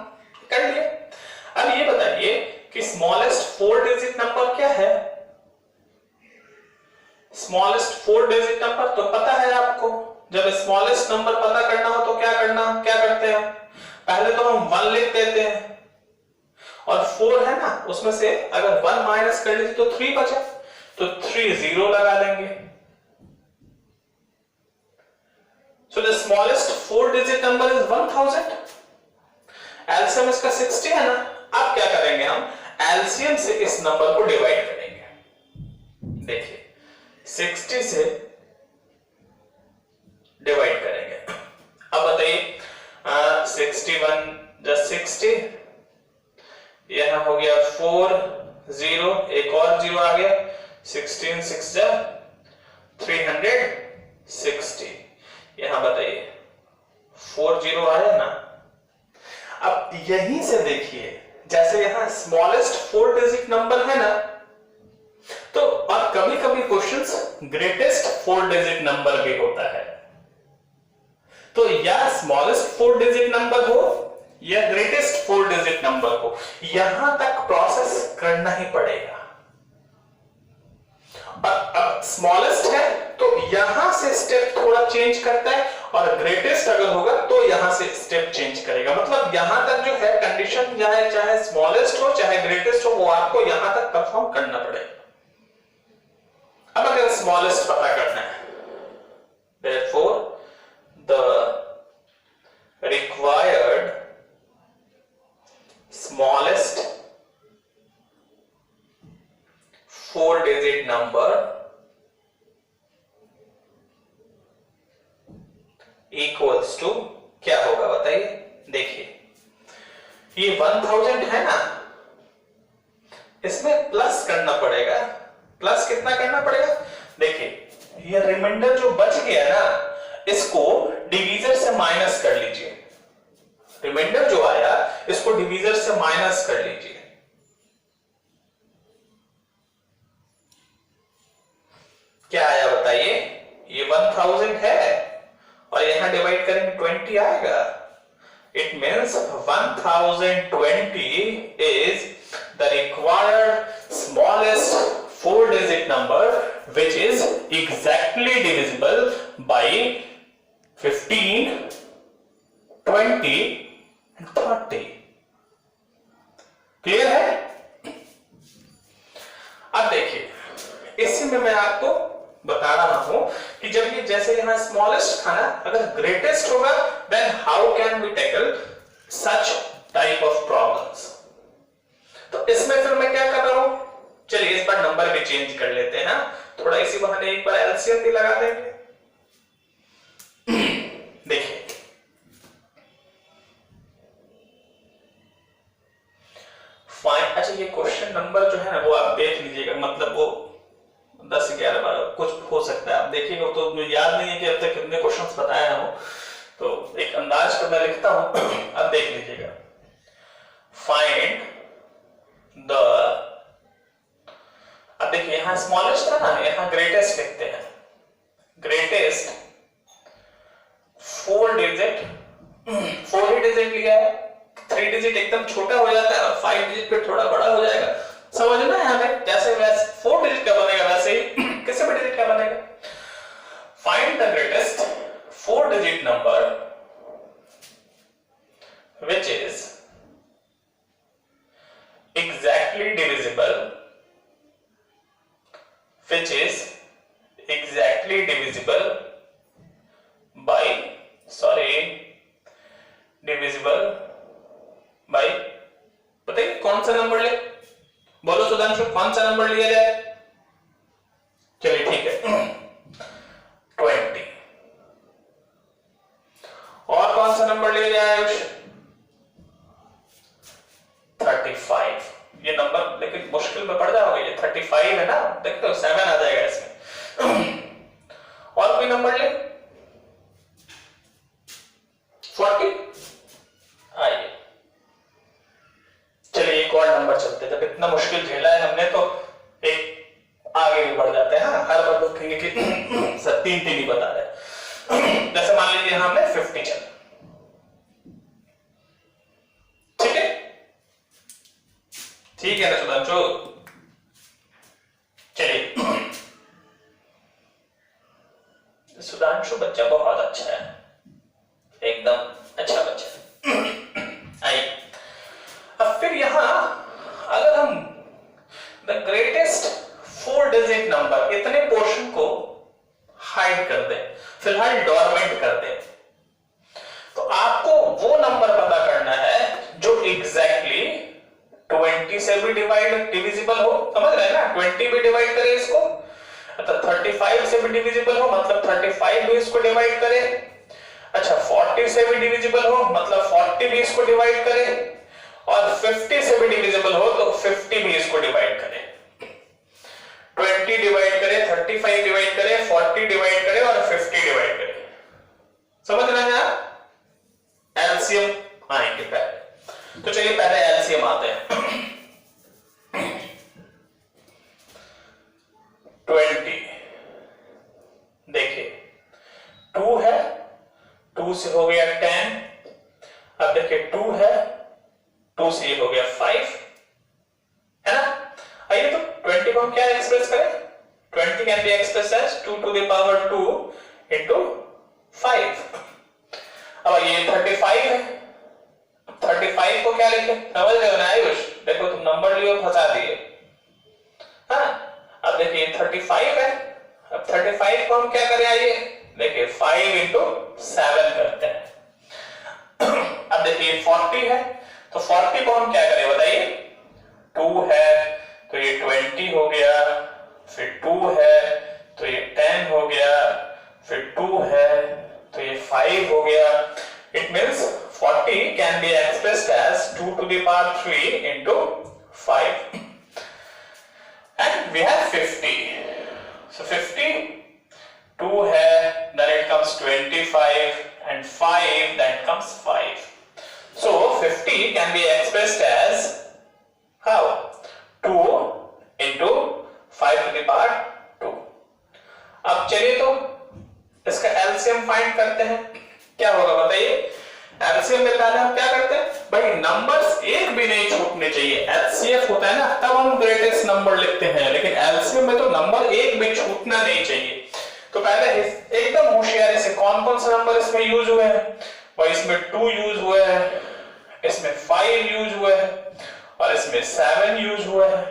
कर लिए। अब ये बताइए कि स्मॉलेस्ट 4 डिजिट नंबर क्या है? स्मॉलेस्ट 4 डिजिट नंबर तो पता है आपको। जब स्मॉलेस्ट नंबर पता करना हो तो क्या करते हैं? पहले तो हम 1 लिख देते हैं और 4 है ना, उसमें से अगर 1 माइनस कर लीजिए तो 3 बचा, तो 3 0 लगा देंगे। So the smallest 4 digit number is 1000. LCM इसका 60 है ना। अब क्या करेंगे हम? एलसीएम से इस नंबर को डिवाइड करेंगे। देखिए 60 से डिवाइड करेंगे। अब बताइए 61 just 60, यहां हो गया 4 0, एक और 0 आ गया, 16 6 जा 360। यहां बताइए 4 0 आया ना। अब यहीं से देखिए, जैसे यहां स्मॉलेस्ट 4 डिजिट नंबर है ना, तो और कभी कभी क्वेश्चंस ग्रेटेस्ट 4 डिजिट नंबर भी होता है। तो या स्मॉलेस्ट 4 डिजिट नंबर हो या ग्रेटेस्ट 4 डिजिट नंबर हो, यहां तक प्रोसेस करना ही पड़ेगा। अब स्मॉलेस्ट है तो यहां से स्टेप थोड़ा चेंज करता है, और ग्रेटेस्ट अगर होगा तो यहां से स्टेप चेंज करेगा। मतलब यहां तक जो है कंडीशन, चाहे स्मॉलेस्ट हो चाहे ग्रेटेस्ट हो, वो आपको यहां तक परफॉर्म करना पड़ेगा। अब अगर स्मॉलेस्ट पता करना है, therefore the required smallest 4 digit number equals to क्या होगा बताइए? देखिए ये 1000 है ना, इसमें प्लस करना पड़ेगा। प्लस कितना करना पड़ेगा? देखिए ये रिमाइंडर जो बच गया ना, इसको डिवीजर से माइनस कर लीजिए। रिमाइंडर जो आया इसको डिवीजर से माइनस कर लीजिए। क्या आया बताइए? ये 1000 है और यहां डिवाइड करेंगे 20 आएगा। It means 1020 is the required smallest 4 digit number which is exactly divisible by 15, 20 and 30. Clear है? अब देखिए इसी में मैं आपको बता रहा हूं कि जब ये जैसे यहां स्मॉलेस्ट था ना, अगर ग्रेटेस्ट होगा then how can we tackle such type of problems. तो इसमें फिर मैं क्या कर रहा हूं, चलिए इस बार नंबर भी चेंज कर लेते हैं ना, थोड़ा इसी बहाने एक बार एलसीएम भी लगा देंगे। देखिए फाइन, अच्छा ये क्वेश्चन नंबर जो है ना वो आप देख लीजिएगा, मतलब वो 10 11 12 कुछ हो सकता है, आप देखिएगा। तो मुझे याद नहीं है कि अब तक कितने क्वेश्चंस बताए हैं वो, तो एक अंदाज पर मैं लिखता हूं, अब देख लीजिएगा। फाइंड द, अब देखिए यहां स्मॉलेस्ट था ना, यहां ग्रेटेस्ट लिखते हैं। ग्रेटेस्ट 4 डिजिट, 4 ही डिजिट लिया है, 3 डिजिट एकदम छोटा हो जाता है और 5 डिजिट पे थोड़ा बड़ा हो जाएगा। समझना है हमें, जैसे 4 डिजिट का बनेगा वैसे ही किसी भी डिजिट का बनेगा। Find the greatest 4 digit number which is exactly divisible, which is exactly divisible by, divisible by, बताइए कौन सा नंबर ले, बोलो सुधांशु कौन सा नंबर लिया जाए? चलिए ठीक है 20। और कौन सा नंबर लिया जाए आयुष? 35। ये नंबर लेकिन मुश्किल में पड़ जाओगे, ये 35 है ना, देखते हो 7 आ जाएगा इसमें। और कोई नंबर ले? 40। आइए चलिए एक और नंबर चलते, जब इतना मुश्किल झेला है हमने तो एक आगे भी बढ़ जाते हैं। हर बार लोग कहेंगे कि सर 3 ही बता रहे। जैसे मान लीजिए हमने 50 चला, ठीक है ना सुधांशु? चलिए, सुधांशु बच्चा बहुत अच्छा है, एकदम अच्छा बच्चा। आइए अब फिर यहां अगर हम द ग्रेटेस्ट 4 डिजिट नंबर इतने पोर्शन को हाइड कर दें, फिलहाल डोरमेंट कर दें, तो आपको वो नंबर पता करना है जो एग्जैक्टली 20 से भी डिविजिबल हो, समझ रहे हैं ना? 20 भी डिवाइड करे इसको, तो 35 से भी डिविजिबल हो, मतलब 35 भी इसको डिवाइड करे। अच्छा 40 से भी डिविजिबल हो, मतलब 40 भी इसको डिवाइड करे, और 50 से भी डिविजिबल हो तो 50 भी इसको डिवाइड करे। 20 डिवाइड करे, 35 डिवाइड करे, 40 डिवाइड करे और 50 डिवाइड करे। समझ रहे हैं आप? एलसीएम आएंगे पहले, तो चलिए पहले एलसीएम आते हैं। 20 देखिए 2 है, 2 से हो गया 10, अब देखिए 2 है, 2 से ये हो गया 5, है ना? आइए तो 20 को हम क्या एक्सप्रेस करें? 20 can be express as 2 to the power 2 into 5। अब ये 35 है, 35 को क्या लिखें? समझ रहे हो ना आयुष? देखो तुम नंबर लियो फंसा दिए। हाँ अब देखिए 35 है, अब 35 को हम क्या करें? आइए देखिए 5 into 7 करते हैं। अब देखिए 40 है, तो 40 को हम क्या करें बताइए? 2 है तो ये 20 हो गया, फिर 2 है तो ये 10 हो गया, फिर 2 है तो ये 5 हो गया। It means 40 can be expressed as 2 to the power 3 into 5, and we have 50. So 50, 2 है, then it comes 25 and 5, then comes 5. So 50 can be expressed as how? 2 into 5 to the power 2. अब चलिए तो इसका एलसीएम फाइंड करते हैं। क्या होगा बताइए? एलसीएम में पहले हम क्या करते हैं भाई? नंबर्स एक भी नहीं छूटने चाहिए। एचसीएफ होता है ना, तब हम ग्रेटेस्ट नंबर लिखते हैं, लेकिन एलसीएम में तो नंबर एक भी छूटना नहीं चाहिए। तो पहले एकदम होशियारी से कौन कौन से नंबर इसमें यूज हुए हैं भाई? इसमें 2 यूज हुए हैं, इसमें 5 यूज हुए हैं और इसमें 7 यूज हुए हैं।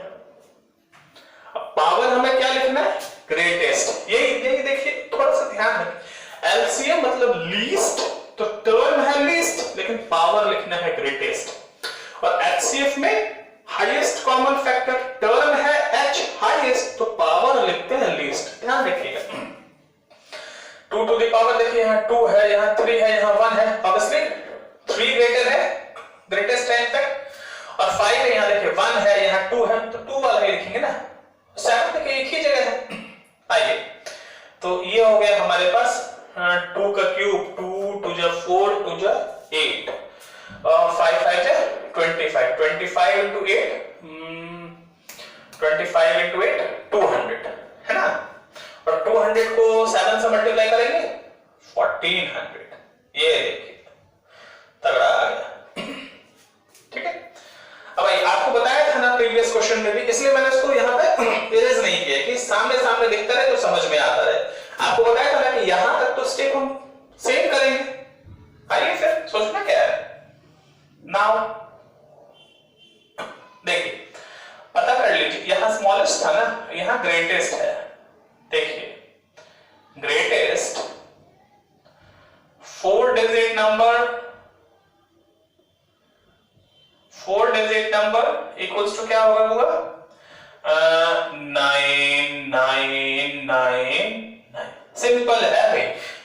अब पावर हमें क्या लिखना है? ग्रेटेस्ट। यही देखिए, थोड़ा सा ध्यान रखें। एलसीएम मतलब लीस्ट, तो टर्म है लीस्ट, लेकिन पावर लिखना है ग्रेटेस्ट। और एचसीएफ में हाईएस्ट कॉमन फैक्टर, टर्म है एच हाईएस्ट, तो पावर लिखते हैं लीस्ट। ध्यान रखिएगा। 2 to the पावर देखिए, यहाँ 2 है, यहाँ 3 है, यहाँ 1 है, ऑब्वियसली 3 ग्रेटर है, ग्रेटेस्ट है इनफैक्ट, और 5 है, यहाँ देखिए 1 है, यहाँ 2 है, तो 2 वाला ही लिखेंगे ना। 7 देखिए एक ही जगह है। आइए तो ये हो गया हमारे पास 2 का क्यूब, 2 2 जा 4 2 जा 8, 5 5 जा 25, 25 into 8 25 into 8 200, है ना? और 200 को 7 से मल्टीप्लाई करेंगे 1400। ये देखिए तगड़ा आ गया। ठीक है, अब आपको बताया था ना प्रीवियस क्वेश्चन में भी, इसलिए मैंने इसको यहाँ पे इरेज नहीं किया कि सामने सामने दिखता रहे तो समझ में आता रहे। आपको बताया था ना कि यहां तक तो स्टेप हम सेम करेंगे। आइए फिर सोचना क्या है। नाउ देखिए पता कर लीजिए, यहां स्मॉलेस्ट था ना, यहां ग्रेटेस्ट है। देखिए greatest 4 digit number equals to क्या होगा? 999। सिंपल है भाई,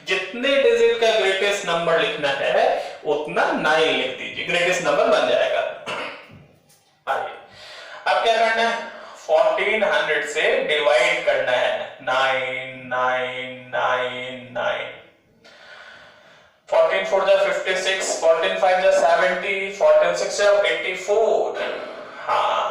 जितने डिजिट का ग्रेटेस्ट नंबर लिखना है उतना 9 लिख दीजिए, ग्रेटेस्ट नंबर बन जाएगा। आइए अब क्या करना है? 1400 से डिवाइड करना है। 9999, 14 4 जा 56, 14 5 जा 70, 14 6 जा 84। हाँ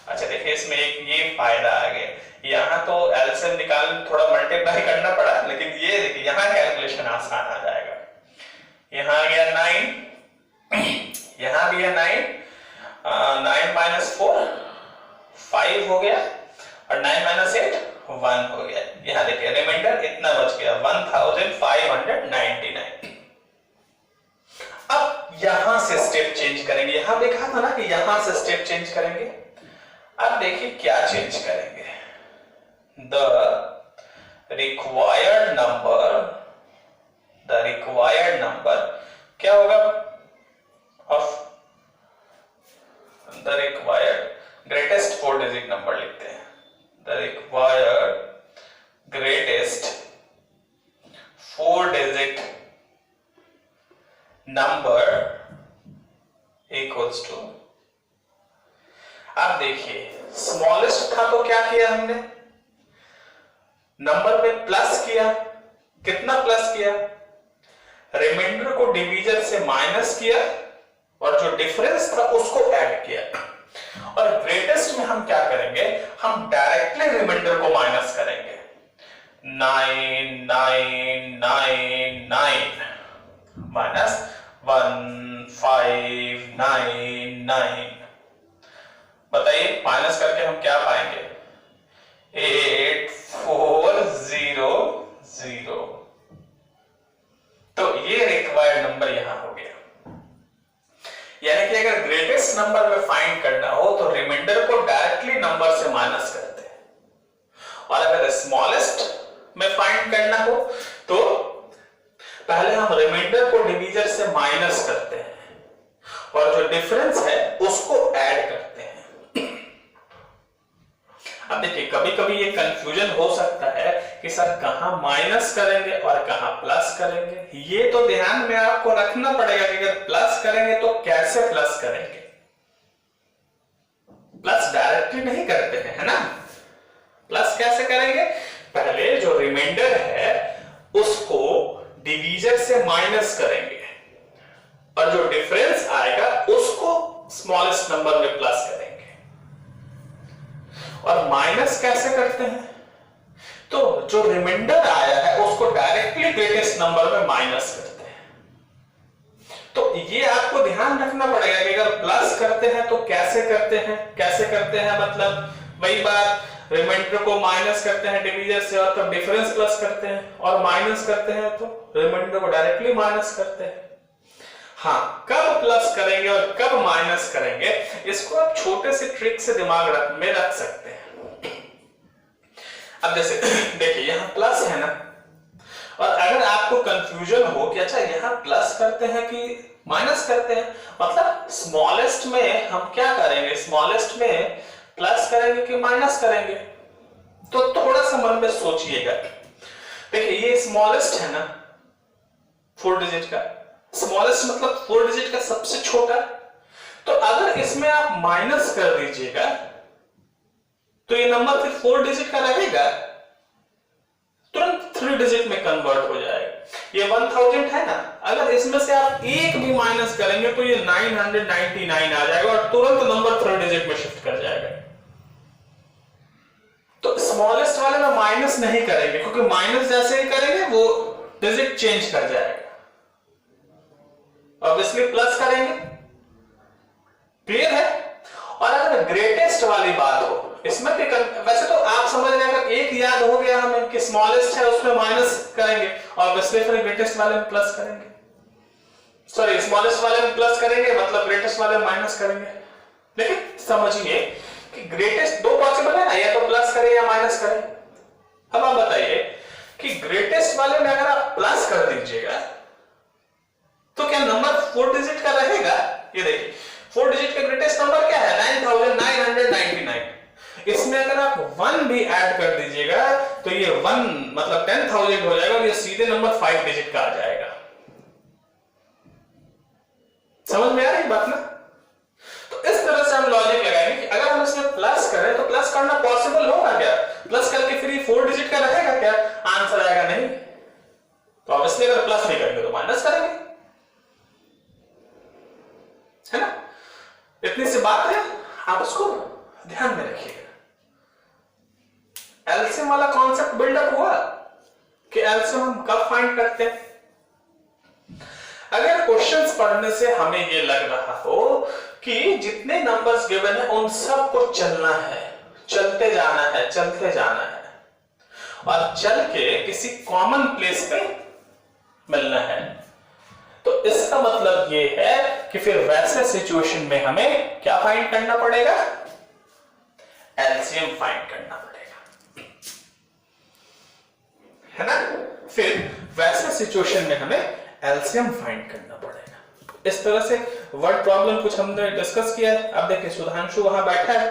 अच्छा देखिए, इसमें एक ये फायदा आ गया, यहाँ तो एलसीएम निकाल थोड़ा मल्टीप्लाई करना पड़ा, लेकिन ये देखिए यहाँ कैलकुलेशन आसान आ जाएगा। यहाँ आ गया 9, यहाँ भी है 9, स्टेप चेंज करेंगे। यहां देखा था ना कि यहां से स्टेप चेंज करेंगे। अब देखिए क्या चेंज करेंगे, द रिक्वायर्ड नंबर क्या होगा, of the required greatest 4 digit number लिखते हैं, the required greatest 4 digit number equals to, अब देखिए स्मॉलेस्ट था तो क्या किया हमने, नंबर में प्लस किया, कितना प्लस किया, रिमाइंडर को डिवीजर से माइनस किया और जो डिफरेंस था उसको ऐड किया। और ग्रेटेस्ट में हम क्या करेंगे, हम डायरेक्टली रिमाइंडर को माइनस करेंगे, 9 9 9 9 माइनस 1 5 9 9। बताइए माइनस करके हम क्या पाएंगे, 8 4 0 0। तो ये रिक्वायर्ड नंबर यहां हो गया। यानी कि अगर ग्रेटेस्ट नंबर में फाइंड करना हो तो रिमाइंडर को डायरेक्टली नंबर से माइनस करते हैं, और अगर स्मॉलेस्ट में फाइंड करना हो तो पहले हम रिमाइंडर को डिवीजर से माइनस करते हैं और जो डिफरेंस है उसको ऐड करते हैं। अब देखिए कभी कभी ये कंफ्यूजन हो सकता है कि सर कहां माइनस करेंगे और कहां प्लस करेंगे। ये तो ध्यान में आपको रखना पड़ेगा कि अगर प्लस करेंगे तो कैसे प्लस करेंगे। प्लस डायरेक्टली नहीं करते हैं, है ना। प्लस कैसे करेंगे, पहले जो रिमाइंडर है उसको डिवीजर से माइनस करेंगे और जो डिफरेंस आएगा उसको स्मॉलेस्ट नंबर में प्लस करेंगे। और माइनस कैसे करते हैं, तो जो रिमाइंडर आया है उसको डायरेक्टली ग्रेटेस्ट नंबर में माइनस करते हैं। तो ये आपको ध्यान रखना पड़ेगा कि अगर प्लस करते हैं तो कैसे करते हैं, मतलब वही बात, रिमाइंडर को माइनस करते हैं डिवीजर से और तब डिफरेंस प्लस करते हैं, और माइनस करते हैं तो रिमाइंडर को डायरेक्टली माइनस करते हैं। हाँ, कब प्लस करेंगे और कब माइनस करेंगे इसको आप छोटे से ट्रिक से दिमाग में रख सकते हैं। अब जैसे देखिए यहां प्लस है ना, और अगर आपको कंफ्यूजन हो कि अच्छा यहां प्लस करते हैं कि माइनस करते हैं, मतलब स्मॉलेस्ट में हम क्या करेंगे, स्मॉलेस्ट में प्लस करेंगे कि माइनस करेंगे, तो थोड़ा सा मन में सोचिएगा। देखिए ये स्मॉलेस्ट है ना 4 डिजिट का, स्मॉलेस्ट मतलब 4 डिजिट का सबसे छोटा, तो अगर इसमें आप माइनस कर दीजिएगा तो ये नंबर फिर 4 डिजिट का रहेगा, तुरंत 3 डिजिट में कन्वर्ट हो जाएगा। ये 1000 है ना, अगर इसमें से आप एक भी माइनस करेंगे तो ये 999 आ जाएगा और तुरंत नंबर 3 डिजिट में शिफ्ट कर जाएगा। तो स्मॉलेस्ट वाले में माइनस नहीं करेंगे क्योंकि माइनस जैसे ही करेंगे वो डिजिट चेंज कर जाएगा। ऑब्वियसली प्लस करेंगे, क्लियर है। और अगर ग्रेटेस्ट वाली बात हो इसमें भी वैसे तो आप समझ रहे हैं, अगर एक याद हो गया हमें कि स्मॉलेस्ट है उसमें माइनस करेंगे, ऑब्वियसली फिर ग्रेटेस्ट वाले में प्लस करेंगे, सॉरी स्मॉलेस्ट वाले में प्लस करेंगे मतलब ग्रेटेस्ट वाले में माइनस करेंगे। लेकिन समझिए कि ग्रेटेस्ट दो पॉसिबल है ना, या तो प्लस करें या माइनस करें। अब आप बताइए कि ग्रेटेस्ट वाले में अगर आप प्लस कर दीजिएगा तो क्या नंबर 4 डिजिट का रहेगा। ये देखिए 4 डिजिट का ग्रेटेस्ट नंबर क्या है, 9999। इसमें अगर आप 1 भी ऐड कर दीजिएगा तो ये 1 मतलब 10,000 हो जाएगा और ये सीधे नंबर 5 डिजिट का आ जाएगा। समझ में आ रही बात ना। तो इस तरह से हम लॉजिक लगाएंगे कि अगर हम इसमें प्लस करें तो प्लस करना पॉसिबल होगा क्या, प्लस करके फिर ये 4 डिजिट का रहेगा क्या, आंसर आएगा नहीं। तो ऑब्वियसली अगर प्लस नहीं करेंगे तो माइनस करेंगे, है ना। इतनी सी बात है, आप इसको ध्यान में रखिएगा। एलसीएम वाला कॉन्सेप्ट बिल्डअप हुआ कि एलसीएम हम कब फाइंड करते हैं। अगर क्वेश्चंस पढ़ने से हमें ये लग रहा हो कि जितने नंबर्स गिवन है उन सब को चलना है, चलते जाना है, चलते जाना है और चल के किसी कॉमन प्लेस पे मिलना है, तो इसका मतलब ये है कि फिर वैसे सिचुएशन में हमें क्या फाइंड करना पड़ेगा, एलसीएम फाइंड करना पड़ेगा, है ना। फिर वैसे सिचुएशन में हमें एलसीएम फाइंड करना पड़ेगा। इस तरह से वर्ड प्रॉब्लम कुछ हमने डिस्कस किया है। अब देखिए सुधांशु वहां बैठा है,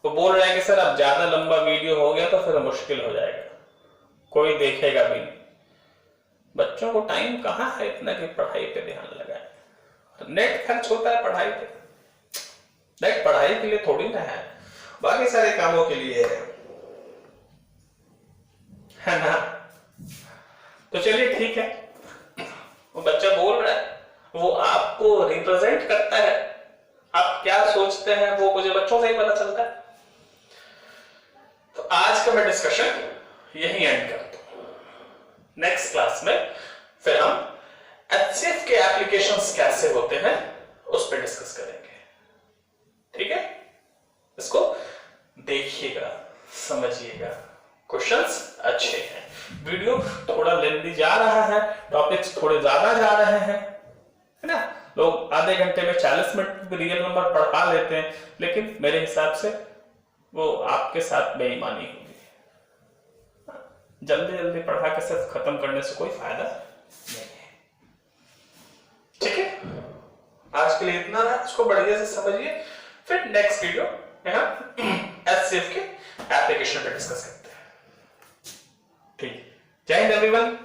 वो बोल रहा है कि सर अब ज्यादा लंबा वीडियो हो गया तो फिर मुश्किल हो जाएगा, कोई देखेगा भी नहीं। बच्चों को टाइम कहाँ है इतना कि पढ़ाई पे ध्यान लगाए। नेट खर्च होता है पढ़ाई पे, नेट पढ़ाई के लिए थोड़ी ना है, बाकी सारे कामों के लिए है ना। तो चलिए ठीक है, वो बच्चा बोल रहा है, वो आपको रिप्रेजेंट करता है, आप क्या सोचते हैं वो मुझे बच्चों से ही पता चलता है। तो आज का मैं डिस्कशन यही एंड करता हूं। नेक्स्ट क्लास में फिर हम एचसीएफ के एप्लीकेशंस कैसे होते हैं उस पर डिस्कस करेंगे, ठीक है। इसको देखिएगा, समझिएगा, क्वेश्चंस अच्छे हैं। वीडियो थोड़ा लेंथी जा रहा है, टॉपिक्स थोड़े ज्यादा जा रहे हैं, है ना। लोग आधे घंटे में 40 मिनट रियल नंबर पढ़ा लेते हैं, लेकिन मेरे हिसाब से वो आपके साथ बेईमानी होगी। जल्दी जल्दी पढ़ा के सिर्फ खत्म करने से कोई फायदा नहीं है, ठीक है। आज के लिए इतना रहा, इसको बढ़िया से समझिए, फिर नेक्स्ट वीडियो में हम एचसीएफ के एप्लीकेशन पे डिस्कस करते हैं, ठीक। जय हिंद एवरीवन।